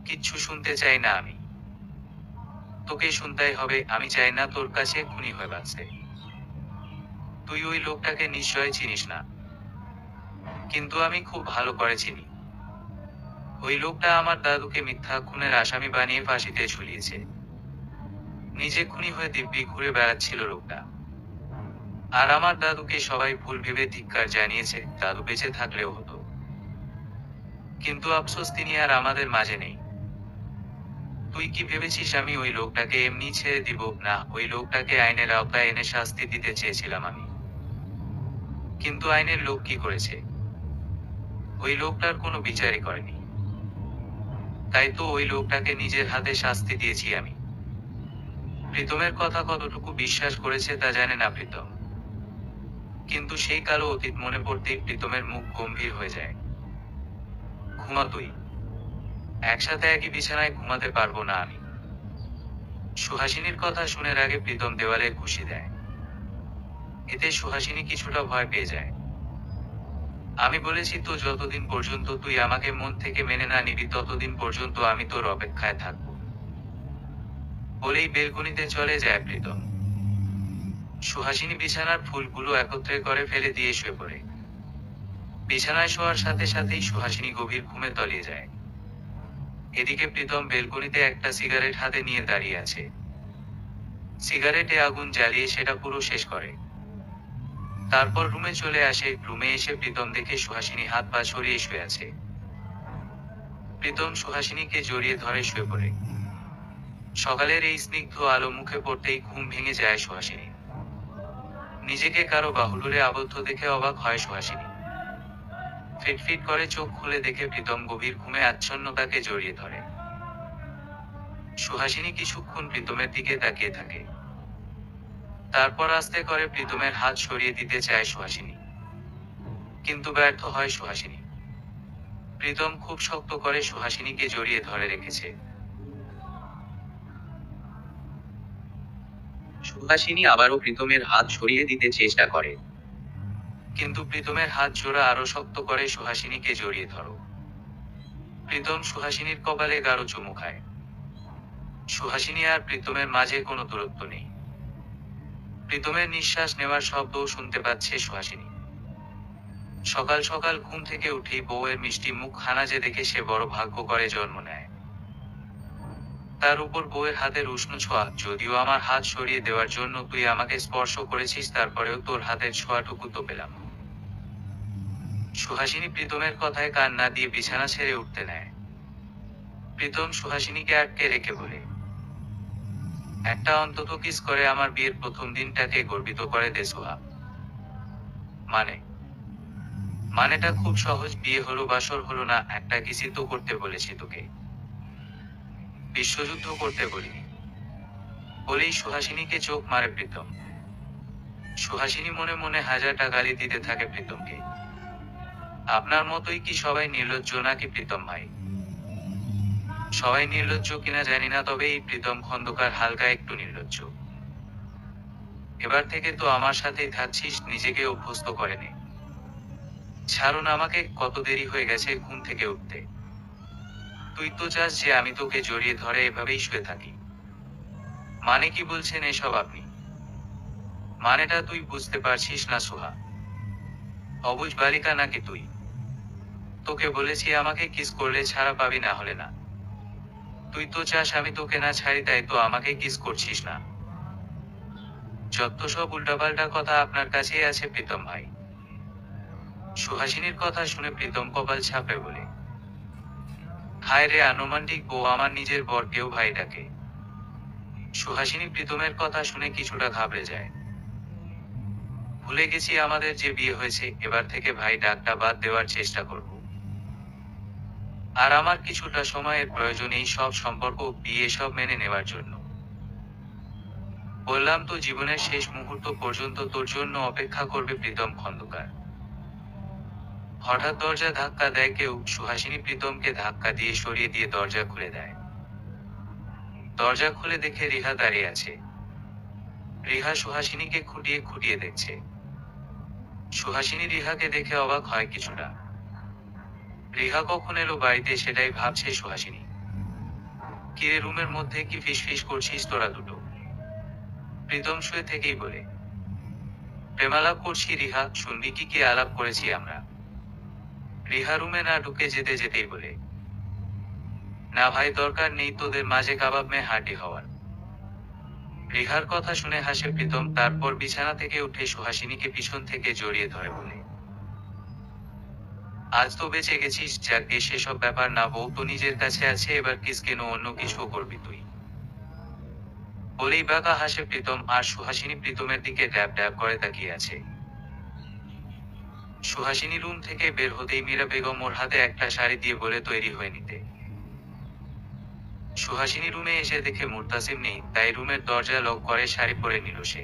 কিচ্ছু শুনতে চাই না আমি। তোকে শুনতেই হবে। আমি চাই না তোর কাছে খুনি হয়ে বাঁচতে। তুই ওই লোকটাকে নিশ্চয় চিনিস না। কিন্তু আমি খুব ভালো করে চিনি। ওই লোকটা আমার দাদুকে মিথ্যা খুনের আসামি বানিয়ে ফাঁসিতে ঝুলিয়েছে। নিজে খুনি হয়ে দিব্যি ঘুরে বেড়াচ্ছিল লোকটা। আর আমার দাদুকে সবাই ভুল ভেবে ধিক্কার জানিয়েছে, দাদু বেঁচে থাকলেও হতো। কিন্তু আফসোস তিনি আর আমাদের মাঝে নেই। তুই কি ভেবেছিস আমি ওই লোকটাকে এমনি ছেড়ে দিব? না, ওই লোকটাকে আইনের আওতায় এনে শাস্তি দিতে চেয়েছিলাম আমি। কিন্তু আইনের লোক কি করেছে? ওই লোকটার কোনো বিচারই করেনি। তাই তো ওই লোকটাকে নিজের হাতে শাস্তি দিয়েছি আমি। প্রীতমের কথা কতটুকু বিশ্বাস করেছে তা জানে না প্রীতম। কিন্তু সেই কালো অতীত মনে পড়তেই প্রীতমের মুখ গম্ভীর হয়ে যায়। ঘুমা তুই। একসাথে একই বিছানায় ঘুমাতে পারবো না আমি। সুহাসিনীর কথা শুনে আগে প্রীতম দেওয়ালে ঘুষি দেয়। এতে সুহাসিনী কিছুটা ভয় পেয়ে যায়। আমি বলেছি তো, যতদিন পর্যন্ত তুই আমাকে মন থেকে মেনে না নিবি ততদিন পর্যন্ত আমি তোর অপেক্ষায় থাকবো। বলেই বেলকনিতে চলে যায় প্রীতম। সুহাসিনী বিছানার ফুলগুলো একত্রে করে ফেলে দিয়ে শুয়ে পড়ে। বিছানায় শোয়ার সাথে সাথেই সুহাসিনী গভীর ঘুমে তলিয়ে যায়। এদিকে প্রীতম বেলকনিতে একটা সিগারেট হাতে নিয়ে দাঁড়িয়ে আছে। সিগারেটে আগুন জ্বালিয়ে সেটা পুরো শেষ করে। তারপর রুমে চলে আসে। রুমে এসে প্রীতম দেখে সুহাসিনী হাত পা ছড়িয়ে শুয়ে আছে। প্রীতম সুহাসিনীকে জড়িয়ে ধরে শুয়ে পড়ে। সকালের এই স্নিগ্ধ আলো মুখে পড়তেই ঘুম ভেঙে যায় সুহাসিনী। নিজেকে কারো বাহুডোরে আবদ্ধ দেখে অবাক হয় সুহাসিনী। ফিটফিট করে চোখ খুলে দেখে প্রীতম গভীর ঘুমে আচ্ছন্ন তাকে জড়িয়ে ধরে। সুহাসিনী কিছুক্ষণ প্রীতমের দিকে তাকিয়ে থাকে। তারপর আস্তে করে প্রীতমের হাত সরিয়ে দিতে চায় সুহাসিনী, কিন্তু ব্যর্থ হয় সুহাসিনী। প্রীতম খুব শক্ত করে সুহাসিনীকে জড়িয়ে ধরে রেখেছে। সুহাসিনী আবারও প্রীতমের হাত সরিয়ে দিতে চেষ্টা করে, কিন্তু প্রীতমের হাত জোড়া আরো শক্ত করে সুহাসিনীকে জড়িয়ে ধরো। প্রীতম সুহাসিনীর কপালে গাঢ় চুমু খায়। সুহাসিনী আর প্রীতমের মাঝে কোনো দূরত্ব নেই। প্রীতমের নিঃশ্বাস নেওয়ার শব্দও শুনতে পাচ্ছে সুহাসিনী। সকাল সকাল ঘুম থেকে উঠেই বউয়ের মিষ্টি মুখ হানাজে দেখে সে বড় ভাগ্য করে জন্ম নেয়। তার উপর বউয়ের হাতের উষ্ণ ছোঁয়া। যদিও আমার হাত সরিয়ে দেওয়ার জন্য তুই আমাকে স্পর্শ করেছিস, তারপরেও তোর হাতের ছোঁয়াটুকু তো পেলাম। সুহাসিনী প্রীতমের কথায় কান না দিয়ে বিছানা ছেড়ে উঠতে নেয়। প্রীতম সুহাসিনীকে আটকে রেখে বলে, একটা অন্তত কিস করে আমার বিয়ের প্রথম দিনটাকে গর্বিত করে দে সোহা। মানেটা খুব সহজ। বিয়ে হলো বাসর হলো না, একটা কিসই তো করতে বলেছি তোকে, বিশ্বযুদ্ধ করতে বলিনি। বলেই সুহাসিনীকে চোখ মারে প্রীতম। সুহাসিনী মনে মনে হাজারটা গালি দিতে থাকে প্রীতমকে। আপনার মতোই কি সবাই নির্লজ্জ নাকি প্রীতম ভাই? সবাই নির্লজ্জ কিনা জানি না, তবে এই প্রীতম খন্দকার হালকা একটু নির্লজ্জ। এবার থেকে তো আমার সাথেই থাকছিস, নিজেকে অভ্যস্ত করে নে। ছাড়ুন আমাকে, কত দেরি হয়ে গেছে ঘুম থেকে উঠতে। তুই তো চাস যে আমি তোকে জড়িয়ে ধরে এভাবেই শুয়ে থাকি। মানে কি বলছেন এসব আপনি? মানেটা তুই বুঝতে পারছিস না সোহা? অবুঝ বালিকা নাকি তুই? তোকে বলেছি আমাকে কিস করলে ছাড়া পাবি, না হলে না। তুই তো চাস আমি তোকে না ছাড়ি, তাই তো আমাকে কিস করছিস না। যত সব উল্টাপাল্টা কথা আপনার কাছেই আছে প্রীতম ভাই। সুহাসিনীর কথা শুনে প্রীতম কপাল ছাপে বলে, হায় রে আনুমানিক বউ, আমার নিজের বরকেও ভাই ডাকে। সুহাসিনী প্রীতমের কথা শুনে কিছুটা ঘাবড়ে যায়। ভুলে গেছি আমাদের যে বিয়ে হয়েছে, এবার থেকে ভাই ডাকটা বাদ দেওয়ার চেষ্টা করব। আর আমার কিছুটা সময়ের প্রয়োজন এই সব সম্পর্ক, বিয়ে সব মেনে নেওয়ার জন্য। বললাম তো জীবনের শেষ মুহূর্ত পর্যন্ত তোর জন্য অপেক্ষা করবে প্রীতম খন্দকার। হঠাৎ দরজা ধাক্কা দেয় কেউ। সুহাসিনী প্রীতমকে ধাক্কা দিয়ে সরিয়ে দিয়ে দরজা খুলে দেয়। দরজা খুলে দেখে রিহা দাঁড়িয়ে আছে। রিহা সুহাসিনীকে খুঁটিয়ে খুঁটিয়ে দেখছে। সুহাসিনী রিহাকে দেখে অবাক হয় কিছুটা। রিহা কখন এলো বাড়িতে সেটাই ভাবছে সুহাসিনী। কিরে, রুমের মধ্যে কি ফিসফিস করছিস তোরা দুটো? প্রীতম শুয়ে থেকেই বলে, প্রেমালাপ করছি রিহা, শুনবি কি কি আলাপ করেছি আমরা? রিহা রুমে না ঢুকে যেতে যেতেই বলে, না ভাই, দরকার নেই তোদের মাঝে কাবাব মে হাড্ডি হওয়ার। রিহার কথা শুনে হাসে প্রীতম। তারপর বিছানা থেকে উঠে সুহাসিনীকে পিছন থেকে জড়িয়ে ধরে বলে, আজ তো বেঁচে গেছিস, যাকে সেসব ব্যাপার না, বউ তো নিজের কাছে আছে, এবার কিস কেন অন্য কিছু করবি তুই? বলেই বাঁকা হাসে প্রীতম। আর সুহাসিনী প্রীতমের দিকে ড্যাব ড্যাব করে তাকিয়ে আছে। সুহাসিনী রুম থেকে বের হতেই মীরা বেগম ওর হাতে একটা শাড়ি দিয়ে বলে তৈরি হয়ে নিতে। সুহাসিনী রুমে এসে দেখে মুর্তাসিম নেই, তাই রুমের দরজা লক করে শাড়ি পরে নিল সে।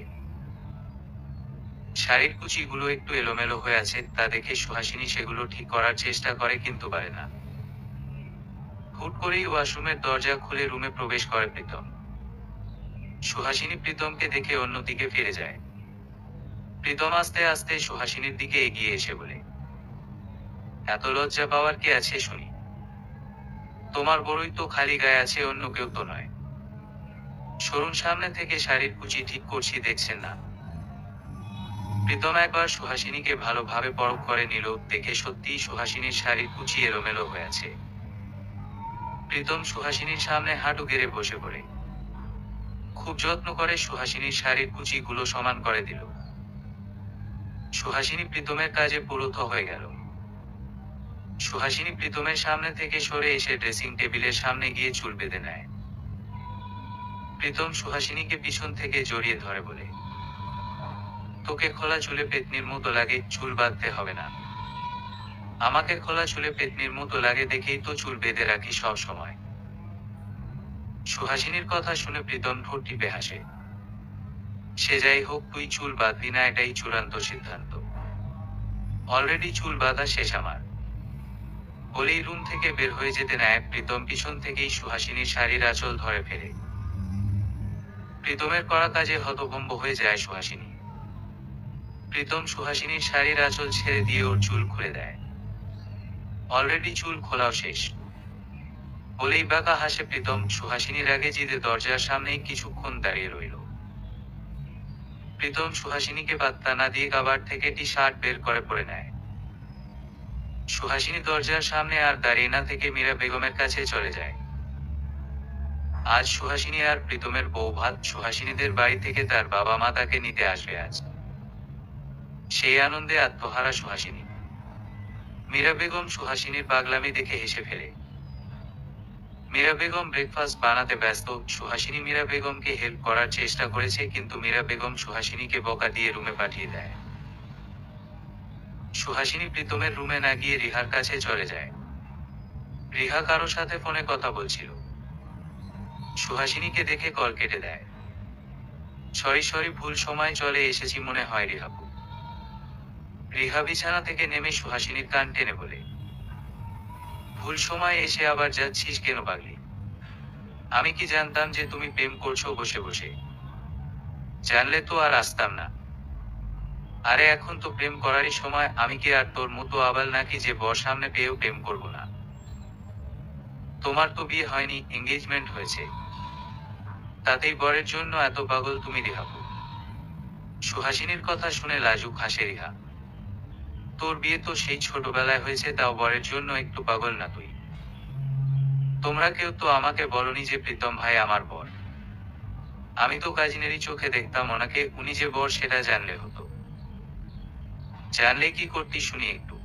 শাড়ির কুচিগুলো একটু এলোমেলো হয়ে আছে, তা দেখে সুহাসিনী সেগুলো ঠিক করার চেষ্টা করে, কিন্তু পারে না। হুট করেই ওয়াশরুমের দরজা খুলে রুমে প্রবেশ করে প্রীতম। সুহাসিনী প্রীতমকে দেখে অন্যদিকে ফিরে যায়। প্রীতম আস্তে আস্তে সুহাসিনীর দিকে এগিয়ে এসে বলে, এত লজ্জা পাওয়ার কি আছে শুনি? তোমার বড়ই তো খালি গায়ে আছে, অন্য কেউ তো নয়। সরুন সামনে থেকে, শাড়ির কুচি ঠিক করছি দেখছেন না? প্রীতম একবার সুহাসিনীকে ভালোভাবে পরখ করে নিল, দেখে সত্যিই সুহাসিনীর শাড়ির কুচি এলোমেলো হয়ে আছে। প্রীতম সুহাসিনীর সামনে হাঁটু গেড়ে বসে পড়ে খুব যত্ন করে সুহাসিনীর শাড়ির কুচিগুলো সমান করে দিল। সুহাসিনী প্রীতমের কাজে পুরোধ হয়ে গেল। সুহাসিনী প্রীতমের সামনে থেকে সরে এসে ড্রেসিং টেবিলের সামনে গিয়ে চুল বেঁধে নেয়। প্রীতম সুহাসিনীকে পিছন থেকে জড়িয়ে ধরে বলে, তোকে খোলা চুলে পেতনির মতো লাগে, চুল বাঁধতে হবে না। আমাকে খোলা চুলে পেতনির মতো লাগে দেখেই তো চুল বেঁধে রাখি সব সময়। সুহাসিনীর কথা শুনে প্রীতম ঠোঁট টিপে হাসে। সে যাই হোক, তুই চুল বাঁধবি না এটাই চূড়ান্ত সিদ্ধান্ত। অলরেডি চুল বাঁধা শেষ আমার। বলেই রুম থেকে বের হয়ে যেতে নেয় প্রীতম পিছন থেকেই সুহাসিনীর শাড়ির আঁচল ধরে ফেলে। প্রীতমের করা কাজে হতভম্ব হয়ে যায় সুহাসিনী। প্রীতম সুহাসিনীর শাড়ির আঁচল ছেড়ে দিয়ে ওর চুল খুলে দেয়। অলরেডি চুল খোলাও শেষ। বলেই বাঁকা হাসে প্রীতম। সুহাসিনীর আগে জিদে দরজার সামনেই কিছুক্ষণ দাঁড়িয়ে রইল। প্রীতম সুহাসিনীকে পাত্তা না দিয়ে কাবার থেকে টি শার্ট বের করে পরে নেয়। সুহাসিনী দরজার সামনে আর দাঁড়িয়ে না থেকে মীরা বেগমের কাছে চলে যায়। আজ সুহাসিনী আর প্রীতমের বউ ভাত। সুহাসিনীদের বাড়ি থেকে তার বাবা মা তাকে নিতে আসবে আজ। সেই আনন্দে আত্মহারা সুহাসিনী। মীরা বেগম সুহাসিনীর পাগলামি দেখে হেসে ফেলে। মীরা বেগম ব্রেকফাস্ট বানাতে ব্যস্ত। সুহাসিনী মীরা বেগমকে হেল্প করার চেষ্টা করেছে, কিন্তু মীরা বেগম সুহাসিনীকে বকা দিয়ে রুমে পাঠিয়ে দেয়। সুহাসিনী প্রীতমের রুমে না গিয়ে রিহার কাছে চলে যায়। রিহা কারো সাথে ফোনে কথা বলছিল। সুহাসিনীকে দেখে কল কেটে দেয়। সরি, ভুল সময় চলে এসেছি মনে হয় রিহাপু। রিহা বিছানা থেকে নেমে সুহাসিনীর কান টেনে বলে, ভুল সময় এসে আবার যাচ্ছিস কেন পাগলি? আমি কি জানতাম যে তুমি প্রেম করছো বসে বসে? জানলে তো আর আসতাম না। আরে এখন তো প্রেম করারই সময়। আমি কি আর তোর মতো আবাল নাকি যে বর সামনে পেয়েও প্রেম করবো না? তোমার তো বিয়ে হয়নি, এঙ্গেজমেন্ট হয়েছে। তাতেই বরের জন্য এত পাগল তুমি রিহাপু? সুহাসিনীর কথা শুনে লাজুক হাসে রিহা। তোর বিয়ে তো সেই ছোটবেলায় হয়েছে, তাও বরের জন্য একটু পাগল না তুই? তোমরা কেউ তো আমাকে বলনি যে প্রীতম ভাই আমার বর। আমি তো কাজিনেরই চোখে দেখতাম ওনাকে। উনি যে বর সেটা জানলে হতো। জানলে কি করতি শুনি একটু?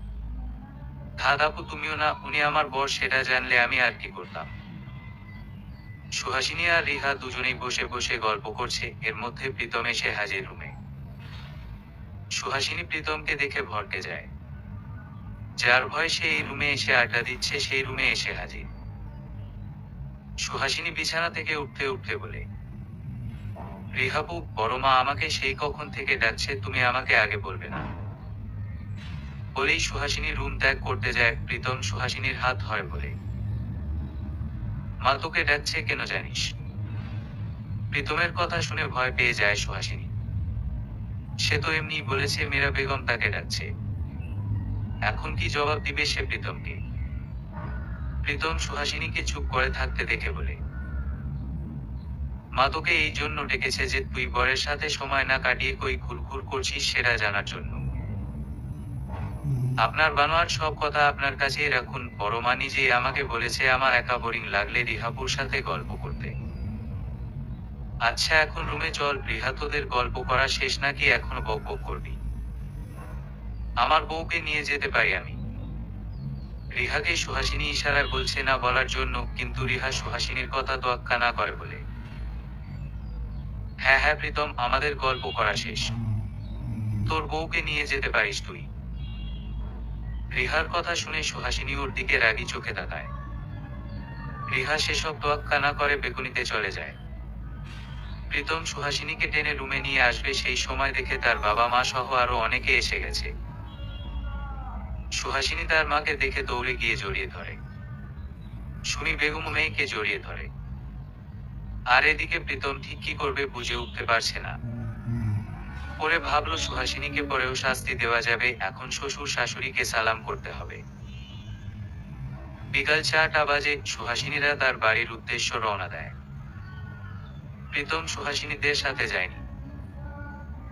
দাদাপু তুমিও না, উনি আমার বর সেটা জানলে আমি আর কি করতাম? সুহাসিনী আর রিহা দুজনেই বসে বসে গল্প করছে। এর মধ্যে প্রীতম এসে হাজির রুমে। সুহাসিনী প্রীতমকে দেখে ভড়কে যায়। যার ভয় সে এই রুমে এসে আড্ডা দিচ্ছে সেই রুমে এসে হাজির। সুহাসিনী বিছানা থেকে উঠতে উঠতে বলে, রিহাপু, বড় মা আমাকে সেই কখন থেকে ডাকছে, তুমি আমাকে আগে বলবে না? বলেই সুহাসিনী রুম ত্যাগ করতে যায়। প্রীতম সুহাসিনীর হাত ধরে বলে, মা তোকে ডাকছে কেন জানিস? প্রীতমের কথা শুনে ভয় পেয়ে যায় সুহাসিনী। সে তো এমনি বলেছে মীরা বেগম তাকে ডাকছে। এখন কি জবাব দিবে সে প্রীতমকে? প্রীতম সুহাসিনীকে চুপ করে থাকতে দেখে বলে, মা তোকে এই জন্য ডেকেছে যে তুই বরের সাথে সময় না কাটিয়ে কই ঘুরঘুর করছিস সেটা জানার জন্য। আপনার বানোয়াট সব কথা আপনার কাছেই রাখুন। বড় মা নিজেই আমাকে বলেছে আমার একা বোরিং লাগলে রিহাপুর সাথে গল্প করতে। আচ্ছা এখন রুমে চল। রিহা, তোদের গল্প করা শেষ নাকি এখনো বক বক করবি? আমার বউকে নিয়ে যেতে পারি আমি। রিহাকে সুহাসিনী ইশারায় বলছে না বলার জন্য, কিন্তু রিহা সুহাসিনীর কথা তোয়াক্কা না করে বলে, হ্যাঁ প্রীতম, আমাদের গল্প করা শেষ। তোর বউকে নিয়ে যেতে পারিস তুই। রিহার কথা শুনে সুহাসিনী ওর দিকে রাগী চোখে তাকায়। রিহা সেসব তোয়াক্কা না করে বেকুনিতে চলে যায়। প্রীতম সুহাসিনীকে টেনে রুমে নিয়ে আসবে সেই সময় দেখে তার বাবা মা সহ আরো অনেকে এসে গেছে। সুহাসিনী তার মাকে দেখে দৌড়ে গিয়ে জড়িয়ে ধরে। সুমি বেগম মেয়েকে জড়িয়ে ধরে। আর এদিকে প্রীতম ঠিক কি করবে বুঝে উঠতে পারছে না। পরে ভাবলো সুহাসিনীকে পরেও শাস্তি দেওয়া যাবে, এখন শ্বশুর শাশুড়িকে সালাম করতে হবে। বিকাল 4টা বাজে। সুহাসিনীরা তার বাড়ির উদ্দেশ্য রওনা দেয়। প্রীতম সুহাসিনীদের সাথে যায়নি।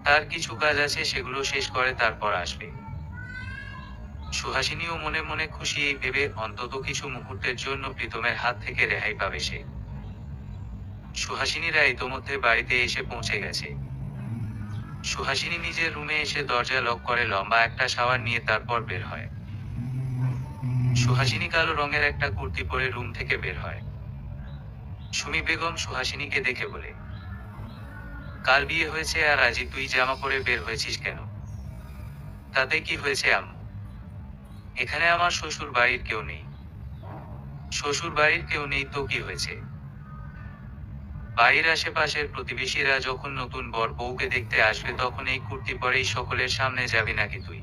তার কিছু কাজ আছে, সেগুলো শেষ করে তারপর আসবে। সুহাসিনীও মনে মনে খুশি, এই ভেবে অন্তত কিছু মুহূর্তের জন্য প্রীতমের হাত থেকে রেহাই পাবে সে। সুহাসিনীরা ইতোমধ্যে বাড়িতে এসে পৌঁছে গেছে। সুহাসিনী নিজের রুমে এসে দরজা লক করে লম্বা একটা শাওয়ার নিয়ে তারপর বের হয়। সুহাসিনী কালো রঙের একটা কুর্তি পরে রুম থেকে বের হয়। সুমি বেগম সুহাসিনীকে দেখে বলে, কাল বিয়ে হয়েছে আর আজই তুই জামা পরে বের হয়েছিস কেন? তাতে কি হয়েছে আম্মু? এখানে আমার শ্বশুর বাড়ির কেউ নেই। শ্বশুর বাড়ির কেউ নেই তো কি হয়েছে? বাড়ির আশেপাশের প্রতিবেশীরা যখন নতুন বর বউকে দেখতে আসবে তখন এই কুর্তি পরেই সকলের সামনে যাবি নাকি তুই?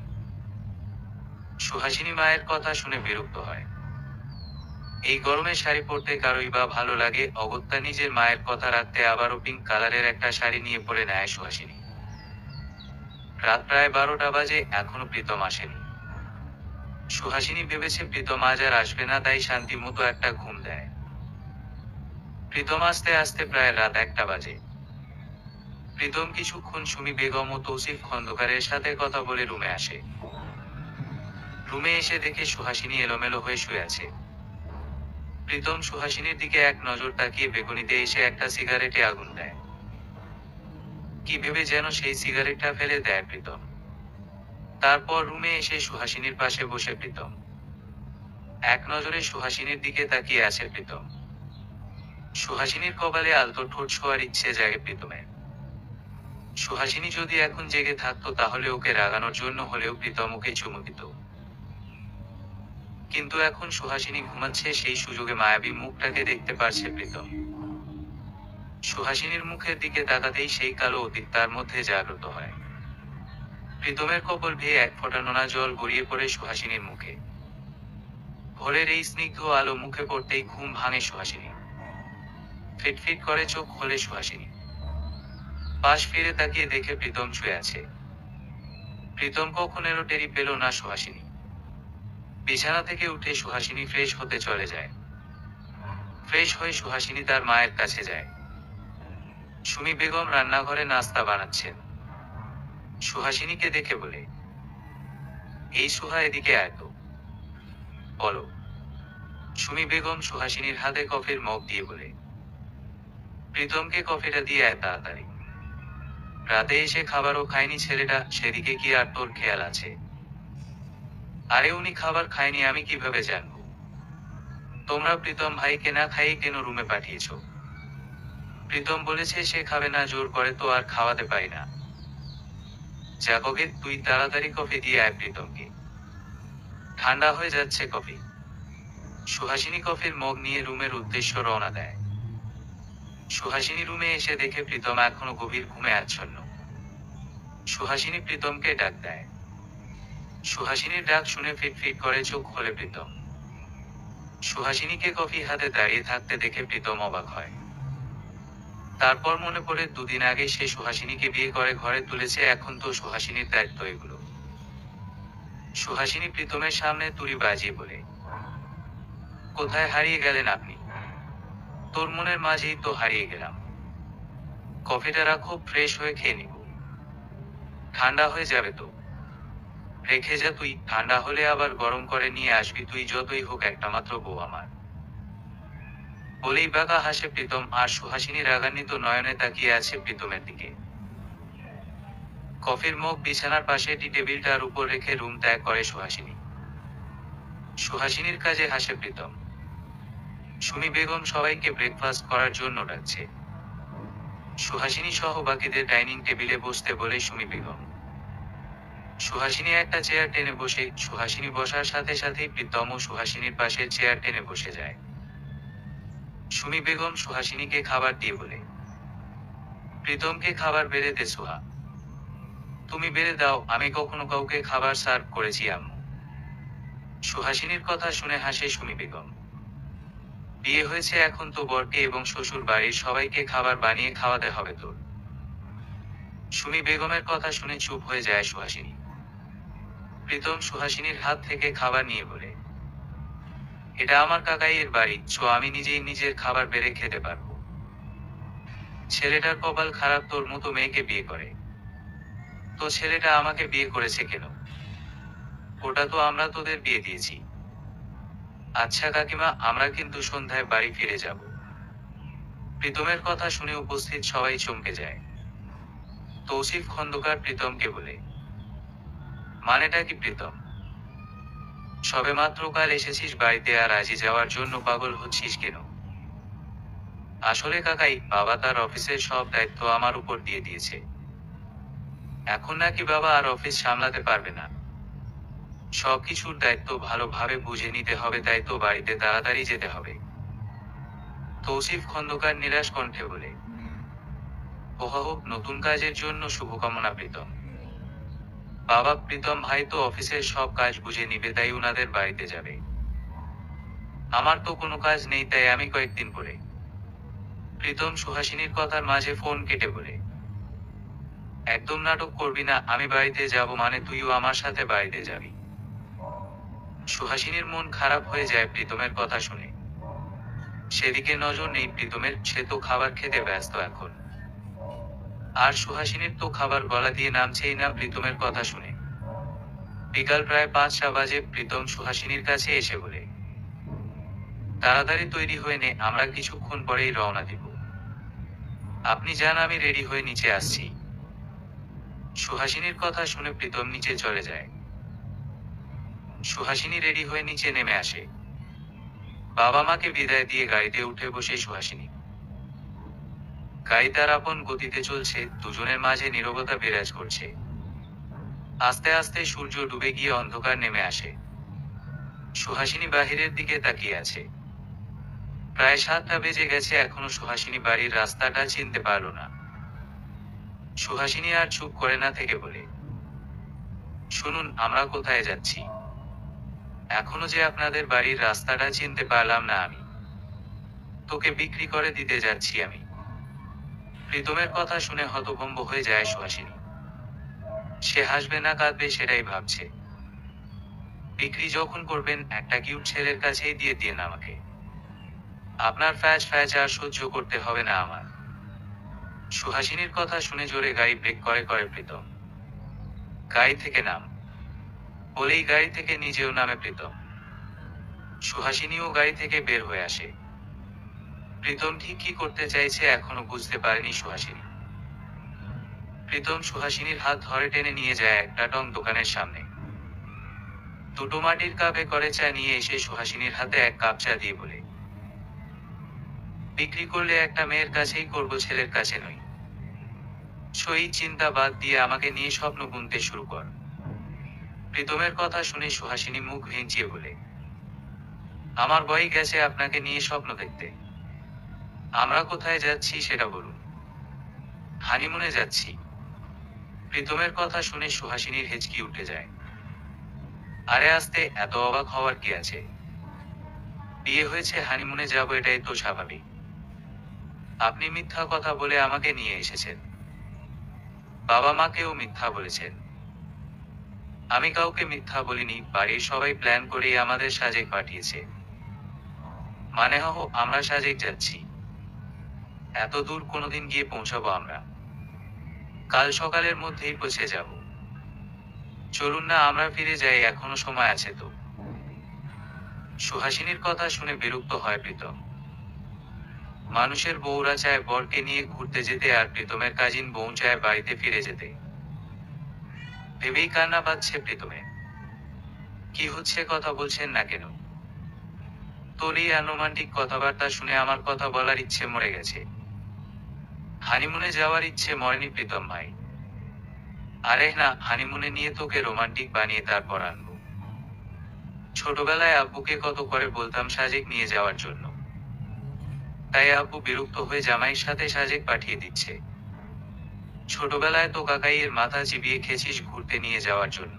সুহাসিনী মায়ের কথা শুনে বিরক্ত হয়। এই গরমে শাড়ি পরতে কারোই বা ভালো লাগে? অগত্যা নিজের মায়ের কথা রাখতে আবারও পিঙ্ক কালারের একটা শাড়ি নিয়ে পরে নেয় সুহাসিনী। রাত প্রায় 12টা বাজে, এখনো প্রীতম আসেনি। সুহাসিনী ভেবেছে প্রীতম আজ আর আসবে না, তাই শান্তি মতো একটা ঘুম দেয়। প্রীতম আসতে আসতে প্রায় রাত 1টা বাজে। প্রীতম কিছুক্ষণ সুমি বেগম ও তৌসিফ খন্দকারের সাথে কথা বলে রুমে আসে। রুমে এসে দেখে সুহাসিনী এলোমেলো হয়ে শুয়ে আছে। প্রীতম সুহাসিনীর দিকে এক নজর তাকিয়ে বেগুনিতে এসে একটা সিগারেটে আগুন দেয়। কি ভেবে যেন সেই সিগারেটটা ফেলে দেয় প্রীতম। তারপর রুমে এসে সুহাসিনীর পাশে বসে প্রীতম এক নজরে সুহাসিনীর দিকে তাকিয়ে আছে প্রীতম। সুহাসিনীর কপালে আলতো ঠোঁট ছোঁয়ার ইচ্ছে জাগে প্রীতমের। সুহাসিনী যদি এখন জেগে থাকতো তাহলে ওকে রাগানোর জন্য হলেও প্রীতম ওকে চুমু দিত। কিন্তু এখন সুহাসিনী ঘুমাচ্ছে, সেই সুযোগে মায়াবী মুখটাকে দেখতে পারছে প্রীতম। সুহাসিনীর মুখের দিকে তাকাতেই সেই কালো অতীত তার মধ্যে জাগ্রত হয়। প্রীতমের কপাল ভেয়ে এক ফোঁটা নোনা জল গড়িয়ে পড়ে সুহাসিনীর মুখে। ভোরের এই স্নিগ্ধ আলো মুখে পড়তেই ঘুম ভাঙে সুহাসিনী। ফিটফিট করে চোখ খোলে সুহাসিনী। পাশ ফিরে তাকিয়ে দেখে প্রীতম শুয়ে আছে। প্রীতম কখনেরও টেরি পেল না সুহাসিনী। বিছানা থেকে উঠে সুহাসিনী ফ্রেশ হতে চলে যায়। ফ্রেশ হয়ে সুহাসিনী তার মায়ের কাছে যায়। সুমি বেগম রান্নাঘরে নাস্তা বানাচ্ছেন। সুহাসিনীকে দেখে বলে, এই সুহা, এদিকে আয় তো। বলো। সুমি বেগম সুহাসিনীর হাতে কফির মগ দিয়ে বলে, প্রীতমকে কফিটা দিয়ে আয় তাড়াতাড়ি। রাতে এসে খাবারও খায়নি ছেলেটা, সেদিকে কি আর তোর খেয়াল আছে? আরে উনি খাবার খায়নি আমি কিভাবে জানবো? তোমরা প্রীতম ভাইকে না খাইয়ে কেন রুমে পাঠিয়েছ? প্রীতম বলেছে সে খাবে না, জোর করে তো আর খাওয়াতে পারি না। যাকগে, তুই তাড়াতাড়ি কফি দিয়ে আয় প্রীতমকে। ঠান্ডা হয়ে যাচ্ছে কফি। সুহাসিনী কফির মগ নিয়ে রুমের উদ্দেশ্য রওনা দেয়। সুহাসিনী রুমে এসে দেখে প্রীতম এখনো গভীর ঘুমে আচ্ছন্ন। সুহাসিনী প্রীতমকে ডাক দেয়। সুহাসিনীর ডাক শুনে ফিটফিট করে চোখ খোলে প্রীতম। সুহাসিনীকে কফি হাতে দাঁড়িয়ে থাকতে দেখে প্রীতম অবাক হয়। তারপর মনে পড়ে দুদিন আগে সে সুহাসিনীকে বিয়ে করে ঘরে তুলেছে, এখন তো সুহাসিনীর দায়িত্ব এগুলো। সুহাসিনী প্রীতমের সামনে তুড়ি বাজিয়ে বলে, কোথায় হারিয়ে গেলেন আপনি? তোর মনের মাঝেই তো হারিয়ে গেলাম। কফিটা রাখো, ফ্রেশ হয়ে খেয়ে নিব। ঠান্ডা হয়ে যাবে তো। রেখে যা তুই, ঠান্ডা হলে আবার গরম করে নিয়ে আসবি, তুই যতই হোক একটা মাত্র বউ আমার। বলেই বাঁকা হাসে প্রীতম, আর সুহাসিনী রাগান্বিত নয়নে তাকিয়ে আছে প্রীতমের দিকে। কফির মগ বিছানার পাশে টি টেবিলটার উপর রেখে রুম ত্যাগ করে সুহাসিনী। সুহাসিনীর কাজে হাসে প্রীতম। সুমি বেগম সবাইকে ব্রেকফাস্ট করার জন্য ডাকছে। সুহাসিনী সহ বাকিদের ডাইনিং টেবিলে বসতে বলে সুমি বেগম। সুহাসিনী একটা চেয়ার টেনে বসে, সুহাসিনী বসার সাথে সাথেই প্রীতম ও সুহাসিনীর পাশে চেয়ার টেনে বসে যায়। সুমি বেগম সুহাসিনীকে খাবার দিয়ে বলে, প্রীতমকে খাবার বেড়ে দে সুহা। তুমি বেড়ে দাও, আমি কখনো কাউকে খাবার সার্ভ করেছি আম্মু? সুহাসিনীর কথা শুনে হাসে সুমি বেগম। বিয়ে হয়েছে, এখন তো বরকে এবং শ্বশুর বাড়ির সবাইকে খাবার বানিয়ে খাওয়াতে হবে তোর। সুমি বেগমের কথা শুনে চুপ হয়ে যায় সুহাসিনী। প্রীতম সুহাসিনীর হাত থেকে খাবার নিয়ে বলে, এটা আমার কাকাইয়ের বাড়ি, সো আমি নিজেই নিজের খাবার বেড়ে খেতে পারবো। ছেলেটার কপাল খারাপ তোর মতো মেয়েকে বিয়ে করে। তো ছেলেটা আমাকে বিয়ে করেছে কেন? ওটা তো আমরা তোদের বিয়ে দিয়েছি। আচ্ছা কাকিমা, আমরা কিন্তু সন্ধ্যায় বাড়ি ফিরে যাব। প্রীতমের কথা শুনে উপস্থিত সবাই চমকে যায়। তৌসিফ খন্দকার প্রীতমকে বলে, মানেটা কি প্রীতম? সবেমাত্র কাল এসেছিস বাড়িতে আর আজই যাওয়ার জন্য পাগল হচ্ছিস কেন? আসলে কাকাই, বাবা তার অফিসের সব দায়িত্ব আমার উপর দিয়ে দিয়েছে। এখন নাকি বাবা আর অফিস সামলাতে পারবে না। সবকিছুর দায়িত্ব ভালোভাবে বুঝে নিতে হবে, তাই তো বাড়িতে তাড়াতাড়ি যেতে হবে। তৌসিফ খন্দকার নিরাশ কণ্ঠে বলে, হোক নতুন কাজের জন্য শুভকামনা প্রীতম। বাবা, প্রীতম ভাই তো অফিসের সব কাজ বুঝে নিবে, তাই উনাদের বাড়িতে যাবে। আমার তো কোনো কাজ নেই, তাই আমি কয়েকদিন পরে। প্রীতম সুহাসিনীর কথার মাঝে ফোন কেটে বলে, একদম নাটক করবি না, আমি বাড়িতে যাব মানে তুইও আমার সাথে বাড়িতে যাবি। সুহাসিনীর মন খারাপ হয়ে যায় প্রীতমের কথা শুনে। সেদিকে নজর নেই প্রীতমের, সে তো খাবার খেতে ব্যস্ত এখন। আর সুহাসিনীর তো খাবার গলা দিয়ে নামছেই না প্রীতমের কথা শুনে। বিকাল প্রায় 5টা বাজে প্রীতম সুহাসিনীর কাছে এসে বলে, তাড়াতাড়ি তৈরি হয়ে নে, আমরা কিছুক্ষণ পরেই রওনা দিব। আপনি যান, আমি রেডি হয়ে নিচে আসছি। সুহাসিনীর কথা শুনে প্রীতম নিচে চলে যায়। সুহাসিনী রেডি হয়ে নিচে নেমে আসে। বাবা মাকে বিদায় দিয়ে গাড়িতে উঠে বসে সুহাসিনী। গাড়ি তার আপন গতিতে চলছে, দুজনের মাঝে নীরবতা বিরাজ করছে। আস্তে আস্তে সূর্য ডুবে গিয়ে অন্ধকার নেমে আসে। সুহাসিনী বাহিরের দিকে তাকিয়ে আছে। প্রায় 7টা বেজে গেছে, এখনো সুহাসিনী বাড়ির রাস্তাটা চিনতে পারল না। সুহাসিনী আর চুপ করে না থেকে বলে, শুনুন, আমরা কোথায় যাচ্ছি? এখনো যে আপনাদের বাড়ির রাস্তাটা চিনতে পারলাম না আমি। তোকে বিক্রি করে দিতে যাচ্ছি আমি। প্রীতমের কথা শুনে হতভম্ব হয়ে যায় সুহাসিনী। সে হাসবে না কাঁদবে সেটাই ভাবছে। বিক্রি যখন করবেন, একটা কিউট ছেলের কাছেই দিয়ে দিন আমাকে। আপনার ফ্যাচ ফ্যাচ আর সহ্য করতে হবে না আমার। সুহাসিনীর কথা শুনে জোরে গাড়ি ব্রেক করে প্রীতম। গাড়ি থেকে নাম বলেই গাড়ি থেকে নিজেও নামে প্রীতম। সুহাসিনীও গাড়ি থেকে বের হয়ে আসে। প্রীতম ঠিক কি করতে চাইছে এখনো বুঝতে পারেনি সুহাসিনী। প্রীতম সুহাসিনীর হাত ধরে টেনে নিয়ে যায় একটা টং দোকানের সামনে। দুটো মাটির কাপে করে চা নিয়ে এসে সুহাসিনীর হাতে এক কাপ চা দিয়ে বলে, বিক্রি করলে একটা মেয়ের কাছেই করব, ছেলের কাছে নই। সই চিন্তা বাদ দিয়ে আমাকে নিয়ে স্বপ্ন বুনতে শুরু কর। প্রীতমের কথা শুনে সুহাসিনী মুখ ভেঙচিয়ে বলে, আমার বয়স গেছে আপনাকে নিয়ে স্বপ্ন দেখতে। আমরা কোথায় যাচ্ছি সেটা বলুন। হানিমুনে যাচ্ছি। প্রীতমের কথা শুনে সুহাসিনীর হেঁচকি উঠে যায়। আরে আস্তে, এত অবাক হওয়ার কি আছে? বিয়ে হয়েছে, হানিমুনে যাব, এটাই তো স্বাভাবিক। আপনি মিথ্যা কথা বলে আমাকে নিয়ে এসেছেন। বাবা মাকেও মিথ্যা বলেছেন। আমি কাউকে মিথ্যা বলিনি, বাড়ির সবাই প্ল্যান করেই আমাদের সাজেক পাঠিয়েছে। মানে আমরা সাজেক যাচ্ছি। এত দূর কোনোদিন গিয়ে পৌঁছাবো আমরা? কাল সকালের মধ্যেই পৌঁছে যাব। চলুন না আমরা ফিরে যাই, এখনো সময় আছে তো। সুহাসিনীর কথা শুনে বিরক্ত হয় প্রীতম। মানুষের বউরা চায় বরকে নিয়ে ঘুরতে যেতে, আর প্রীতমের কাজিন বউ চায় বাড়িতে ফিরে যেতে। ভেবেই কান্না পাচ্ছে প্রীতমে। কি হচ্ছে, কথা বলছেন না কেন? তোর এই রোমান্টিক কথাবার্তা শুনে আমার কথা বলার ইচ্ছে মরে গেছে। হানিমুনে যাওয়ার ইচ্ছে মরেনি প্রীতম ভাই। আরে না, হানিমুনে নিয়ে তোকে রোমান্টিক বানিয়ে তারপর আনবো। ছোটবেলায় আব্বুকে কত করে বলতাম সাজেক নিয়ে যাওয়ার জন্য। তাই আব্বু বিরক্ত হয়ে জামাইয়ের সাথে সাজেক পাঠিয়ে দিচ্ছে। ছোটবেলায় তো কাকাইয়ের মাথা চিবিয়ে খেছিস ঘুরতে নিয়ে যাওয়ার জন্য।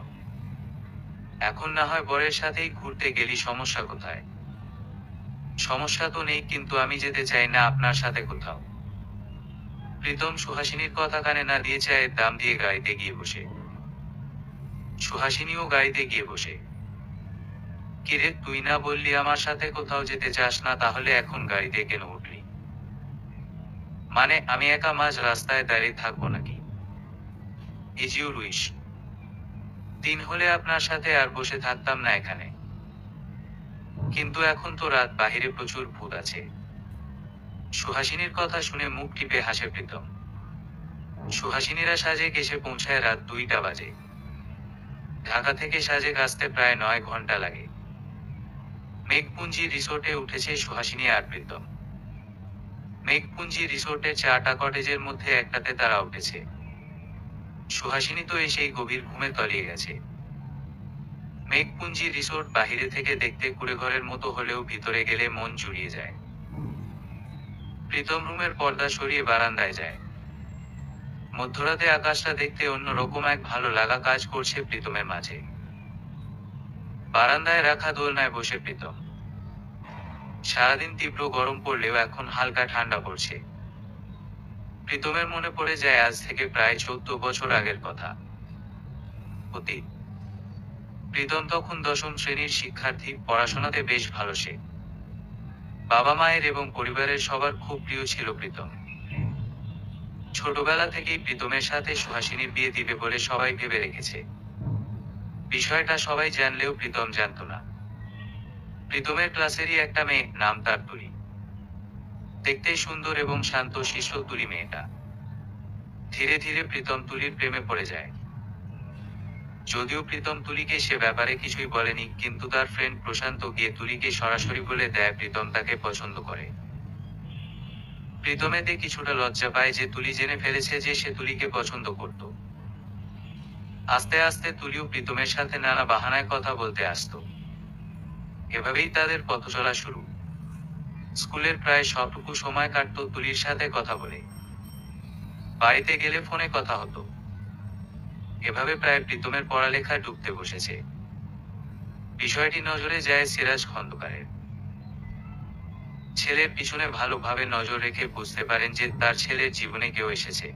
এখন না হয় বরের সাথেই ঘুরতে গেলি, সমস্যা কোথায়? সমস্যা তো নেই, কিন্তু আমি যেতে চাই না আপনার সাথে কোথাও। প্রীতম সুহাসিনীর কথা কানে না দিয়ে চায়ের দাম দিয়ে গাড়িতে গিয়ে বসে। সুহাসিনীও গাড়িতে গিয়ে বসে। কিরে, তুই না বললি আমার সাথে কোথাও যেতে চাস না, তাহলে এখন গাড়িতে কেন উঠলি? মানে আমি একা মাঝ রাস্তায় দাঁড়িয়ে থাকবো নাকি? Is your wish. দিন হলে আপনার সাথে আর বসে থাকতাম না এখানে, কিন্তু এখন তো রাত, বাহিরে প্রচুর ভূত আছে। সুহাসিনীর কথা শুনে মুখ টিপে হাসে প্রীতম। সুহাসিনীরা সাজেক এসে পৌঁছায় রাত 2টা বাজে। ঢাকা থেকে সাজেক আসতে প্রায় 9 ঘন্টা লাগে। মেঘপুঞ্জি রিসোর্টে উঠেছে সুহাসিনী আর প্রীতম। মেঘপুঞ্জি রিসোর্টের 4টা কটেজের মধ্যে একটাতে তারা উঠেছে। সুহাসিনী তো এসেই গভীর ঘুমে তলিয়ে গেছে। মেঘপুঞ্জি রিসোর্ট বাহিরে থেকে দেখতে কুঁড়েঘরের মতো হলেও ভিতরে গেলে মন জুড়িয়ে যায়। প্রীতম রুমের পর্দা সরিয়ে বারান্দায় যায়। মধ্যরাতে আকাশটা দেখতে অন্যরকম এক ভালো লাগা কাজ করছে প্রীতমের মাঝে। বারান্দায় রাখা দোলনায় বসে প্রীতম। সারাদিন তীব্র গরম পড়লেও এখন হালকা ঠান্ডা পড়ছে। প্রীতমের মনে পড়ে যায় আজ থেকে প্রায় 14 বছর আগের কথা। অতীত। প্রীতম তখন 10ম শ্রেণীর শিক্ষার্থী, পড়াশোনাতে বেশ ভালো সে। বাবা মায়ের এবং পরিবারের সবার খুব প্রিয় ছিল প্রীতম। ছোটবেলা থেকেই প্রীতমের সাথে সুহাসিনীর বিয়ে দিবে বলে সবাই ভেবে রেখেছে। বিষয়টা সবাই জানলেও প্রীতম জানত না। প্রীতমের ক্লাসেরই একটা মেয়ে, নাম তার তুলি। দেখতেই সুন্দর এবং শান্ত শিষ্ট তুলি মেয়েটা। ধীরে ধীরে প্রীতম তুলির প্রেমে পড়ে যায়। যদিও প্রীতম তুলিকে সে ব্যাপারে কিছুই বলেনি, কিন্তু তার ফ্রেন্ড প্রশান্ত গিয়ে তুলিকে সরাসরি বলে দেয় প্রীতম তাকে পছন্দ করে। প্রীতম এতে কিছুটা লজ্জা পায় যে তুলি জেনে ফেলেছে যে সে তুলিকে পছন্দ করত। আস্তে আস্তে তুলিও প্রীতমের সাথে নানা বাহানায় কথা বলতে আসতো। এভাবেই তাদের পথ চলা শুরু। স্কুলের প্রায় সবটুকু সময় কাটতো তুলির সাথে কথা বলে। বাড়িতে গেলে ফোনে কথা হতো। এভাবে প্রায় প্রীতমের পড়ালেখা ডুবতে বসেছে। বিষয়টি নজরে যায় সিরাজ খন্দকারের। ছেলের পিছনে ভালোভাবে নজর রেখে বুঝতে পারেন যে তার ছেলের জীবনে কেউ এসেছে।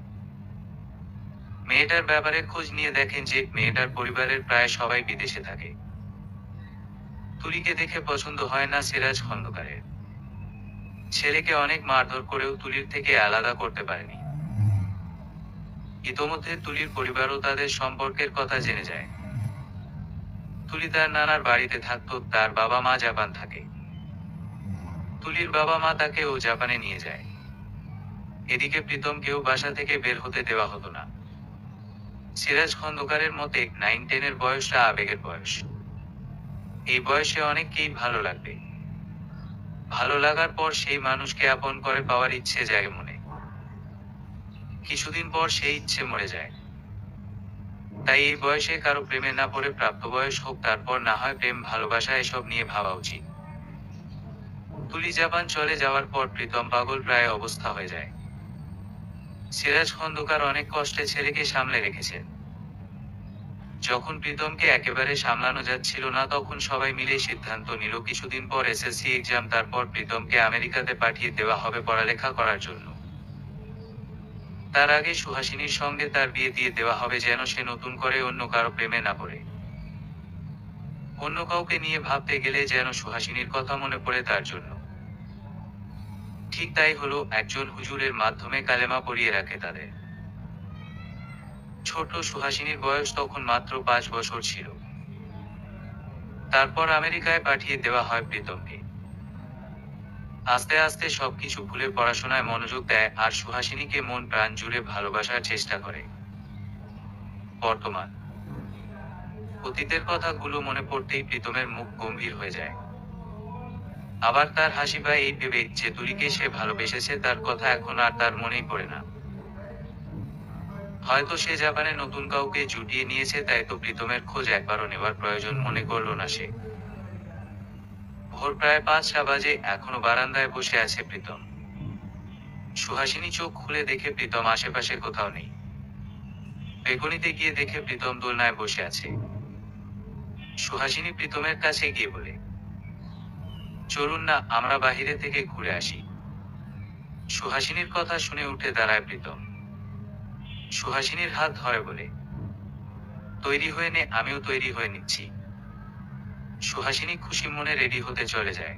মেয়েটার ব্যাপারে খোঁজ নিয়ে দেখেন যে মেয়েটার পরিবারের প্রায় সবাই বিদেশে থাকে। তুলিকে দেখে পছন্দ হয় না সিরাজ খন্দকারের। ছেলেকে অনেক মারধর করেও তুলির থেকে আলাদা করতে পারেনি। ইতোমধ্যে তুলির পরিবারও তাদের সম্পর্কের কথা জেনে যায়। তুলি তার নানার বাড়িতে থাকতো, তার বাবা মা জাপান থাকে। তুলির বাবা মা তাকে ও জাপানে নিয়ে যায়। এদিকে প্রীতমকেও বাসা থেকে বের হতে দেওয়া হতো না। সিরাজ খন্দকারের মতে 9-10 বয়সটা আবেগের বয়স। এই বয়সে অনেককেই ভালো লাগবে। ভালো লাগার পর সেই মানুষকে আপন করে পাওয়ার ইচ্ছে জাগে মনে। কিছুদিন পর সেই ইচ্ছে মরে যায়। তাই এই বয়সে কারো প্রেমে না পড়ে প্রাপ্তবয়স হোক, তারপর না হয় প্রেম ভালোবাসা এসব নিয়ে ভাবা উচিত। তুলি জাপান চলে যাওয়ার পর প্রীতম পাগল প্রায় অবস্থা হয়ে যায়। সিরাজ খন্দকার অনেক কষ্টে ছেলেকে সামলে রেখেছেন। যখন প্রীতমকে একেবারে সামলানো যাচ্ছিল না, তখন সবাই মিলে সিদ্ধান্ত নিল কিছুদিন পর এসএসসি এক্সাম, তারপর প্রীতমকে আমেরিকাতে পাঠিয়ে দেওয়া হবে পড়ালেখা করার জন্য। তার আগে সুহাসিনীর সঙ্গে তার বিয়ে দিয়ে দেওয়া হবে, যেন সে নতুন করে অন্য কারো প্রেমে না পড়ে। অন্য কাউকে নিয়ে ভাবতে গেলে যেন সুহাসিনীর কথা মনে পড়ে তার জন্য। ঠিক তাই হলো, একজন হুজুরের মাধ্যমে কালেমা পড়িয়ে রাখে তাদের। ছোট সুহাসিনীর বয়স তখন মাত্র 5 বছর ছিল। তারপর আমেরিকায় পাঠিয়ে দেওয়া হয় প্রীতমকে। আস্তে আস্তে সবকিছু ভুলে পড়াশোনায় মনোযোগ দেয় আর সুহাসিনীকে মন প্রাণ জুড়ে ভালোবাসার চেষ্টা করে। বর্তমান। অতীতের কথাগুলো মনে পড়তেই প্রীতমের মুখ গম্ভীর হয়ে যায়। আবার তার হাসি পায় এই ভেবে যে তুলিকে সে ভালোবেসেছে তার কথা এখন আর তার মনেই পড়ে না। হয়তো সে জাপানে নতুন কাউকে জুটিয়ে নিয়েছে, তাই তো প্রীতমের খোঁজ একবারও নেওয়ার প্রয়োজন মনে করল না সে। ভোর প্রায় 5টা বাজে, এখনো বারান্দায় বসে আছে প্রীতম। সুহাসিনী চোখ খুলে দেখে প্রীতম আশেপাশে কোথাও নেই। বেগুনিতে গিয়ে দেখে প্রীতম দোলনায় বসে আছে। সুহাসিনী প্রীতমের কাছে গিয়ে বলে, চলুন না আমরা বাহিরে থেকে ঘুরে আসি। সুহাসিনীর কথা শুনে উঠে দাঁড়ায় প্রীতম। সুহাসিনীর হাত ধরে বলে, তৈরি হয়ে নে, আমিও তৈরি হয়ে নিচ্ছি। সুহাসিনী খুশি মনে রেডি হতে চলে যায়।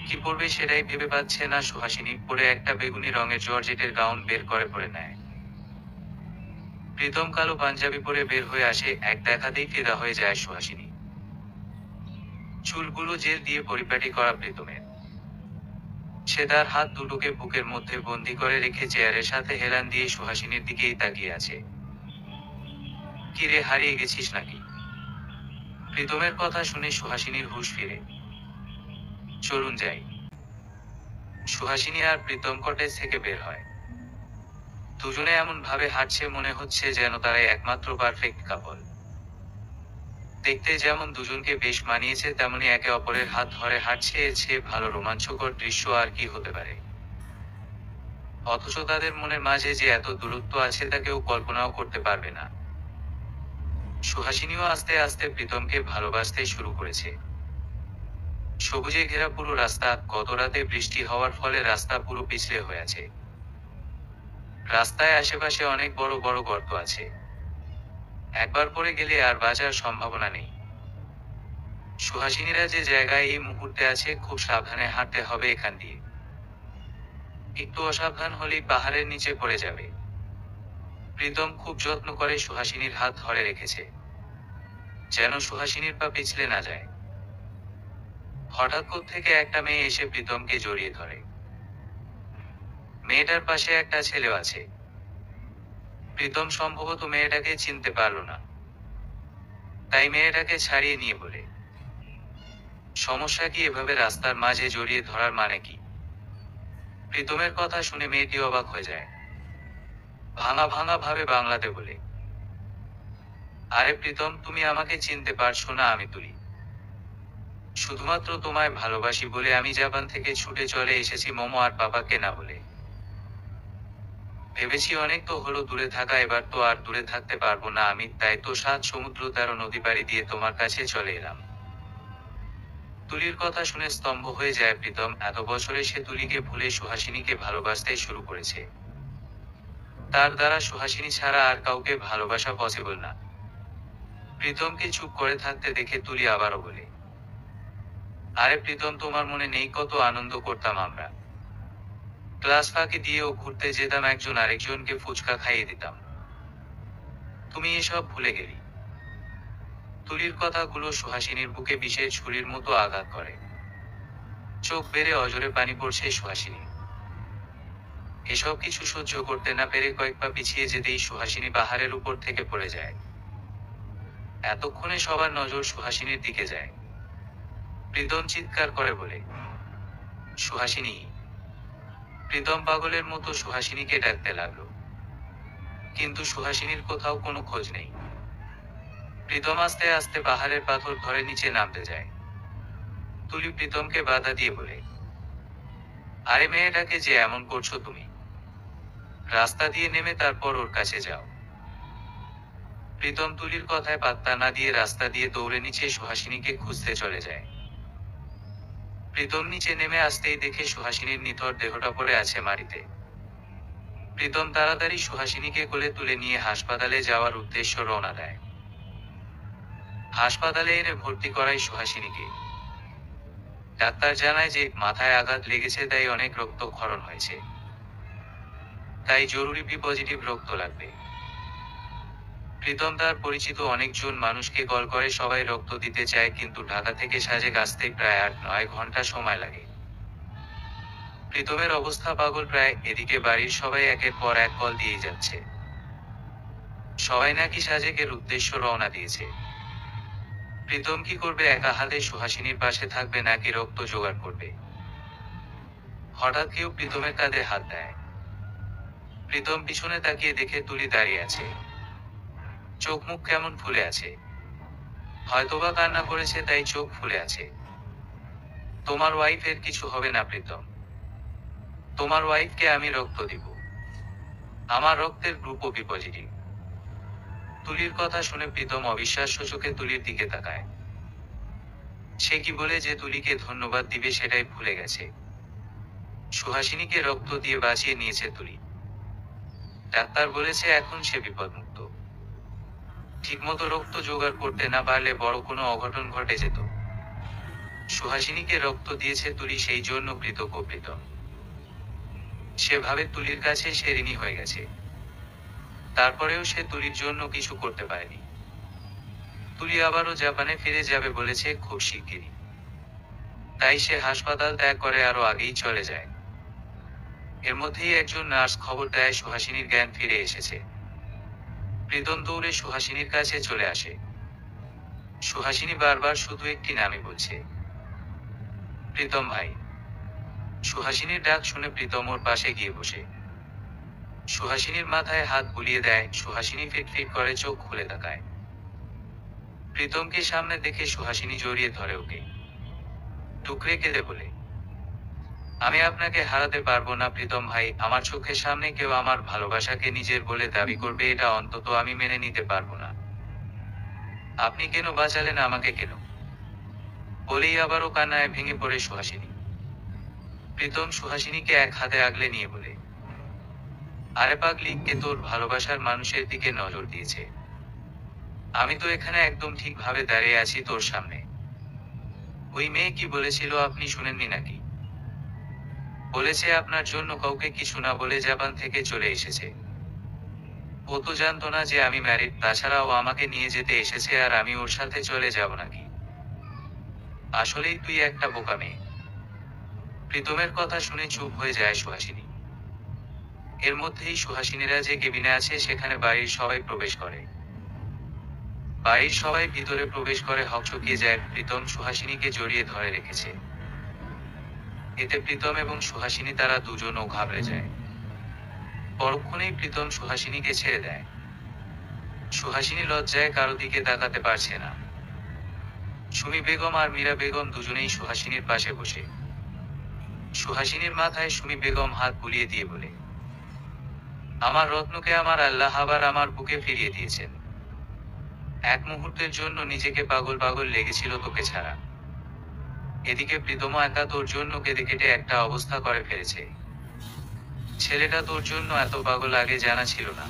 কি পরবে সেটাই ভেবে পাচ্ছে না সুহাসিনী। পরে একটা বেগুনি রঙের জর্জেটের গাউন বের করে পরে নেয়। প্রীতম কালো পাঞ্জাবি পরে বের হয়ে আসে, এক দেখাতেই ফিদা হয়ে যায় সুহাসিনী। চুলগুলো জেল দিয়ে পরিপাটি করা প্রীতমের। সে তার হাত দুটোকে বুকের মধ্যে বন্দি করে রেখে চেয়ারের সাথে হেলান দিয়ে সুহাসিনীর দিকেই তাকিয়ে আছে। কিরে, হারিয়ে গেছিস নাকি? প্রীতমের কথা শুনে সুহাসিনীর হুঁশ ফিরে। চলুন যাই। সুহাসিনী আর প্রীতম কটেজ থেকে বের হয়। দুজনে এমন ভাবে হাঁটছে মনে হচ্ছে যেন তারাই একমাত্র পারফেক্ট কাপল। দেখতে যেমন দুজনকে বেশ মানিয়েছে, তেমনি একে অপরের হাত ধরে হাঁটছে, এর চেয়ে ভালো রোমাঞ্চকর দৃশ্য আর কি হতে পারে। অথচ তাদের মনের মাঝে যে এত দূরত্ব আছে তা কেউ কল্পনাও করতে পারবে না। সুহাসিনীও আস্তে আস্তে প্রীতমকে ভালোবাসতে শুরু করেছে। সবুজে ঘেরা পুরো রাস্তা, গত রাতে বৃষ্টি হওয়ার ফলে রাস্তা পুরো পিছলে হয়ে আছে। রাস্তায় আশেপাশে অনেক বড় বড় গর্ত আছে। একবার পড়ে গেলে আর বাঁচার সম্ভাবনা নেই। সুহাসিনীরা যে জায়গায় এই মুহূর্তে আছে, খুব সাবধানে হাঁটতে হবে এখান দিয়ে। একটু অসাবধান হলেই পাহাড়ের নিচে পড়ে যাবে। প্রীতম খুব যত্ন করে সুহাসিনীর হাত ধরে রেখেছে, যেন সুহাসিনীর পা পিছলে না যায়। হঠাৎ থেকে একটা মেয়ে এসে প্রীতমকে জড়িয়ে ধরে। মেয়েটার পাশে একটা ছেলেও আছে। প্রীতম সম্ভবত মেয়েটাকে চিনতে পারল না, তাই মেয়েটাকে ছাড়িয়ে নিয়ে বলে, সমস্যা কি? এভাবে রাস্তার মাঝে জড়িয়ে ধরার মানে কি? প্রীতমের কথা শুনে মেয়েটি অবাক হয়ে যায়। ভাঙা ভাঙা ভাবে বাংলাতে বলে, আরে প্রীতম, তুমি আমাকে চিনতে পারছো না? আমি তুলি। শুধুমাত্র তোমায় ভালোবাসি বলে আমি জাপান থেকে ছুটে চলে এসেছি মোমো আর পাপাকে না বলে। ভেবেছি অনেক তো হলো দূরে থাকা, এবার তো আর দূরে থাকতে পারবো না আমি, তাই তো 7 সমুদ্র 13 নদী পাড়ি দিয়ে তোমার কাছে চলে এলাম। তুলির কথা শুনে স্তম্ভ হয়ে যায় প্রীতম। এত বছরে সে তুলিকে ভুলে সুহাসিনীকে ভালোবাসতে শুরু করেছে। তার দ্বারা সুহাসিনী ছাড়া আর কাউকে ভালোবাসা পসিবল না। প্রীতমকে চুপ করে থাকতে দেখে তুলি আবারও বলে, আরে প্রীতম, তোমার মনে নেই কত আনন্দ করতাম আমরা? ক্লাস ফাঁকি দিয়েও ঘুরতে যেতাম, একজন আরেকজনকে ফুচকা খাইয়ে দিতাম। তুমি এসব ভুলে গেলি? তুলির কথাগুলো সুহাসিনীর বুকে বিষের ছুরির মতো আঘাত করে। চোখ বেড়ে অজরে পানি পড়ছে সুহাসিনী। এসব কিছু সহ্য করতে না পেরে কয়েক পা পিছিয়ে যেতেই সুহাসিনী পাহাড়ের উপর থেকে পড়ে যায়। এতক্ষণে সবার নজর সুহাসিনীর দিকে যায়। প্রীতম চিৎকার করে বলে, সুহাসিনী। প্রীতম পাগলের মতো সুহাসিনীকে ডাকতে লাগলো, কিন্তু সুহাসিনীর কোথাও কোনো খোঁজ নেই। প্রীতম আস্তে আস্তে পাহাড়ের পাথর ধরে নিচে নামতে যায়। তুলি প্রীতমকে বাধা দিয়ে বলে, আরে মেয়েটাকে যে এমন করছো তুমি, রাস্তা দিয়ে নেমে তারপর ওর কাছে যাও। প্রীতম তুলির কথায় পাত্তা না দিয়ে রাস্তা দিয়ে দৌড়ে নিচে সুহাসিনীকে খুঁজতে চলে যায়। প্রীতম নিচে নেমে আসতেই দেখে সুহাসিনীর নিথর দেহটা পড়ে আছে মাটিতে। প্রীতম তাড়াতাড়ি সুহাসিনীকে কোলে তুলে নিয়ে হাসপাতালে যাওয়ার উদ্দেশ্য রওনা দেয়। হাসপাতালে এনে ভর্তি করায় সুহাসিনীকে। ডাক্তার জানায় যে মাথায় আঘাত লেগেছে, তাই অনেক রক্তক্ষরণ হয়েছে, তাই জরুরি বি পজিটিভ রক্ত লাগবে। প্রীতম তার পরিচিত অনেকজন মানুষকে কল করে, সবাই রক্ত দিতে চায়, কিন্তু ঢাকা থেকে সাজেক আসতে প্রায় 8-9 ঘন্টা সময় লাগে। প্রীতমের অবস্থা পাগল প্রায়। এদিকে বাড়ির সবাই একের পর এক কল দিয়েই যাচ্ছে। সবাই নাকি সাজেকের উদ্দেশ্য রওনা দিয়েছে। প্রীতম কি করবে? একা হাতে সুহাসিনীর পাশে থাকবে নাকি রক্ত জোগাড় করবে? হঠাৎ কেউ প্রীতমের কাঁধে হাত দেয়। প্রীতম পিছনে তাকিয়ে দেখে তুলি দাঁড়িয়ে আছে। চোখ মুখ কেমন ফুলে আছে, হয়তোবা কান্না করেছে তাই চোখ ফুলে আছে। তোমার ওয়াইফের কিছু হবে না প্রীতম, তোমার ওয়াইফকে আমি রক্ত দিব, আমার রক্তের গ্রুপও বি পজিটিভ। তুলির কথা শুনে প্রীতম অবিশ্বাস্য চোখে তুলির দিকে তাকায়। সে কি বলে যে তুলিকে ধন্যবাদ দিবে সেটাই ভুলে গেছে। সুহাসিনীকে রক্ত দিয়ে বাঁচিয়ে নিয়েছে তুলি। ডাক্তার বলেছে এখন সে বিপদমুক্ত। ঠিকমতো রক্ত জোগাড় করতে না পারলে বড় কোনো অঘটন ঘটে যেত। সুহাসিনীকে রক্ত দিয়েছে তুলি, সেই জন্য কৃতজ্ঞ প্রীতম। সে ভাবে তুলির কাছে সে ঋণী হয়ে গেছে। তারপরেও সে তুলির জন্য কিছু করতে পারেনি। তুলি আবারও জাপানে ফিরে যাবে বলেছে খুব শিগগিরই। তাই সে হাসপাতাল ত্যাগ করে আরো আগেই চলে যায়। এর মধ্যেই একজন নার্স খবর দেয় সুহাসিনীর জ্ঞান ফিরে এসেছে। প্রীতম দৌড়ে সুহাসিনীর কাছে চলে আসে। সুহাসিনী বারবার শুধু একটি নামই বলছে, প্রীতম ভাই। সুহাসিনীর ডাক শুনে প্রীতম ওর পাশে গিয়ে বসে। সুহাসিনীর মাথায় হাত বুলিয়ে দেয়। সুহাসিনী ফিটফিট করে চোখ খুলে তাকায়। প্রীতমকে সামনে দেখে সুহাসিনী জড়িয়ে ধরে ওকে। টুকরে কেঁদে বলে, আমি আপনাকে হারাতে পারবো না প্রীতম ভাই। আমার চোখের সামনে কেউ আমার ভালোবাসাকে নিজের বলে দাবি করবে, এটা অন্তত আমি মেনে নিতে পারবো না। আপনি কেন বাঁচালেন আমাকে, কেন? বলেই আবারও কান্নায় ভেঙে পড়ে সুহাসিনী। প্রীতম সুহাসিনীকে এক হাতে আগলে নিয়ে বলে, আরে পাগলি, কে তোর ভালোবাসার মানুষের দিকে নজর দিয়েছে? আমি তো এখানে একদম ঠিকভাবে দাঁড়িয়ে আছি তোর সামনে। ওই মেয়ে কি বলেছিল আপনি শুনেননি নাকি? বলেছে আপনার জন্য কাউকে কিছু না বলে জাপান থেকে চলে এসেছে। ও তো জানতো না যে আমি ম্যারিড, তাছাড়া ও আমাকে নিয়ে যেতে এসেছে আর আমি ওর সাথে চলে যাব নাকি? আসলেই তুই একটা বোকা মেয়ে। প্রীতমের কথা শুনে চুপ হয়ে যায় সুহাসিনী। এর মধ্যেই সুহাসিনীরা যে কেবিনে আছে সেখানে বাড়ির সবাই প্রবেশ করে। বাড়ির সবাই ভিতরে প্রবেশ করে হকচকিয়ে যায়। প্রীতম সুহাসিনীকে জড়িয়ে ধরে রেখেছে। এতে প্রীতম এবং সুহাসিনী তারা দুজনও ঘাবড়ে যায়। পরক্ষণেই প্রীতম সুহাসিনীকে ছেড়ে দেয়। সুহাসিনী লজ্জায় কারো দিকে তাকাতে পারছে না। সুমি বেগম আর মীরা বেগম দুজনেই সুহাসিনীর পাশে বসে। সুহাসিনীর মাথায় সুমি বেগম হাত বুলিয়ে দিয়ে বলে, আমার রত্নকে আমার আল্লাহ আবার আমার বুকে ফিরিয়ে দিয়েছেন। এক মুহূর্তের জন্য নিজেকে পাগল পাগল লেগেছিল তোকে ছাড়া। এদিকে প্রীতম একা তোর জন্য কেঁদে কেটে একটা অবস্থা করে ফেলেছে। ছেলেটা তোর জন্য এত পাগল আগে জানা ছিল না।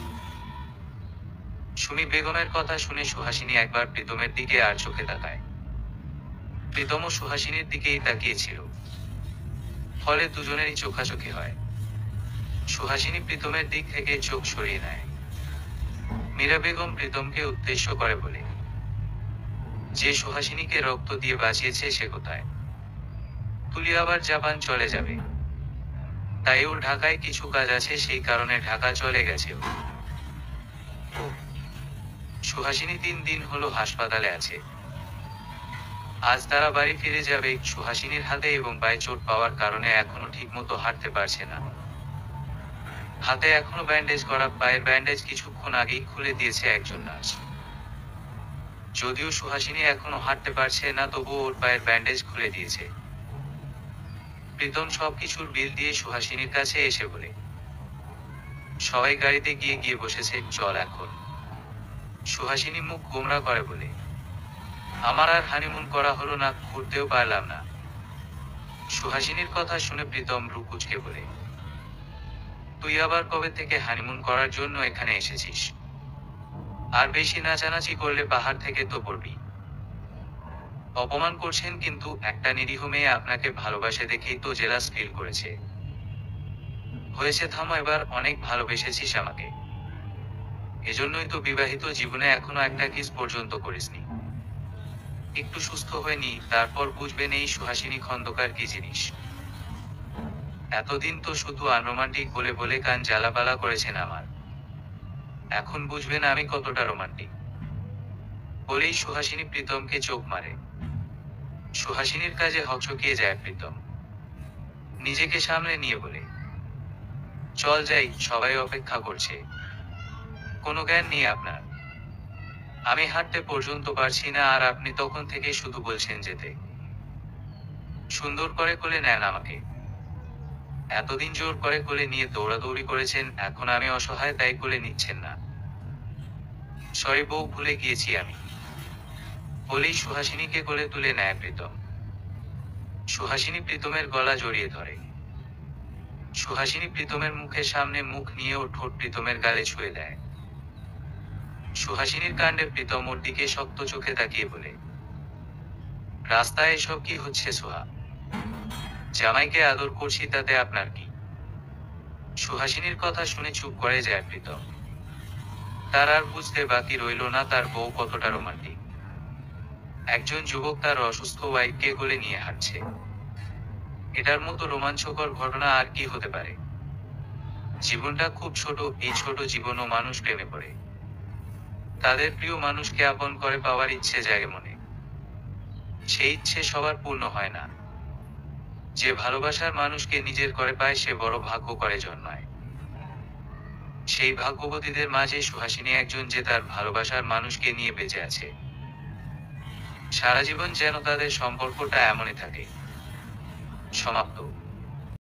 সুমি বেগমের কথা শুনে সুহাসিনী একবার প্রীতমের দিকে আর চোখে তাকায়। প্রীতমও সুহাসিনীর দিকেই তাকিয়েছিল। ফলে দুজনেরই চোখাচোখি হয়। সুহাসিনী প্রীতমের দিক থেকে চোখ সরিয়ে নেয়। মীরা বেগম প্রীতমকে উদ্দেশ্য করে বলে, যে সুহাসিনীকে রক্ত দিয়ে বাঁচিয়েছে সে কোথায়? তুলি আবার জাপান চলে যাবে, তাই ওর ঢাকায় কিছু কাজ আছে, সেই কারণে ঢাকা চলে গেছে ও। সুহাসিনী 3 দিন হলো হাসপাতালে আছে। আজ তারা বাড়ি ফিরে যাবে। সুহাসিনীর হাতে এবং পায়ে চোট পাওয়ার কারণে এখনো ঠিকমতো হাঁটতে পারছে না। হাতে এখনো ব্যান্ডেজ করা, পায়ের ব্যান্ডেজ কিছুক্ষণ আগেই খুলে দিয়েছে একজন নার্স। যদিও সুহাসিনী এখনো হাঁটতে পারছে না, তবুও ওর পায়ের ব্যান্ডেজ খুলে দিয়েছে। প্রীতম সবকিছুর বিল দিয়ে সুহাসিনীর কাছে এসে বলে, সবাই গাড়িতে গিয়ে গিয়ে বসেছে, চল এখন। সুহাসিনী মুখ গোমরা করে বলে, আমার আর হানিমুন করা হলো না, ঘুরতেও পারলাম না। সুহাসিনীর কথা শুনে প্রীতম ভ্রু কুঁচকে বলে, তুই আবার কবে থেকে হানিমুন করার জন্য এখানে এসেছিস? আর বেশি নাচানাচি করলে পাহাড় থেকে তো পড়বি। অপমান করছেন, কিন্তু একটা নিরীহ মেয়ে আপনাকে ভালোবাসে দেখেই তো জেলাস ফিল করেছে। হয়েছে, থামো এবার, অনেক ভালোবেসেছিস আমাকে। এজন্যই তো বিবাহিত জীবনে এখনো একটা কিস পর্যন্ত করিসনি। একটু সুস্থ হয়ে নি, তারপর বুঝবেন এই সুহাসিনী খন্দকার কি জিনিস। এতদিন তো শুধু আনরোমান্টিক বলে বলে কান জ্বালাপালা করেছেন আমার। এখন বুঝবেন আমি কতটা রোমান্টিক। বলেই সুহাসিনী প্রীতমকে চোখ মারে। সুহাসিনীর কাজে হকচকিয়ে যায় প্রীতম। নিজেকে সামলে নিয়ে বলে, চল যাই, সবাই অপেক্ষা করছে। কোনো জ্ঞান নেই আপনার। আমি হাঁটতে পর্যন্ত পারছি না, আর আপনি তখন থেকে শুধু বলছেন যেতে। সুন্দর করে কোলে নেন আমাকে। এতদিন জোর করে কোলে নিয়ে দৌড়াদৌড়ি করেছেন, এখন আমি অসহায় তাই কোলে নিচ্ছেন না। সরি বউ, ভুলে গিয়েছি আমি। বলেই সুহাসিনীকে কোলে তুলে নেয় প্রীতম। সুহাসিনী প্রীতমের গলা জড়িয়ে ধরে। সুহাসিনী প্রীতমের মুখের সামনে মুখ নিয়ে ওর ঠোঁট প্রীতমের গালে ছুঁয়ে দেয়। সুহাসিনীর কাণ্ডে প্রীতম ওর দিকে শক্ত চোখে তাকিয়ে বলে, রাস্তায় এসব কি হচ্ছে সোহা? জামাইকে আদর করছি, তাতে আপনার কি? সুহাসিনীর কথা শুনে চুপ করে যায় প্রীতম। তার আর বুঝতে বাকি রইল না তার বউ কতটা রোমান্টিক। একজন যুবক তার অসুস্থ ওয়াইফকে কোলে নিয়ে হাঁটছে। এটার মতো রোমাঞ্চকর ঘটনা আর কি হতে পারে? জীবনটা খুব ছোট, এই ছোট জীবনও মানুষ প্রেমে পড়ে। তাদের প্রিয় মানুষকে আপন করে পাওয়ার ইচ্ছে জাগে মনে। সেই ইচ্ছে সবার পূর্ণ হয় না। যে ভালোবাসার মানুষকে নিজের করে পায় সে বড় ভাগ্য করে জন্মায়। সেই ভাগ্যবতীদের মাঝে সুহাসিনী একজন, যে তার ভালোবাসার মানুষকে নিয়ে বেঁচে আছে। সারা জীবন যেন তাদের সম্পর্কটা এমনই থাকে। সমাপ্ত।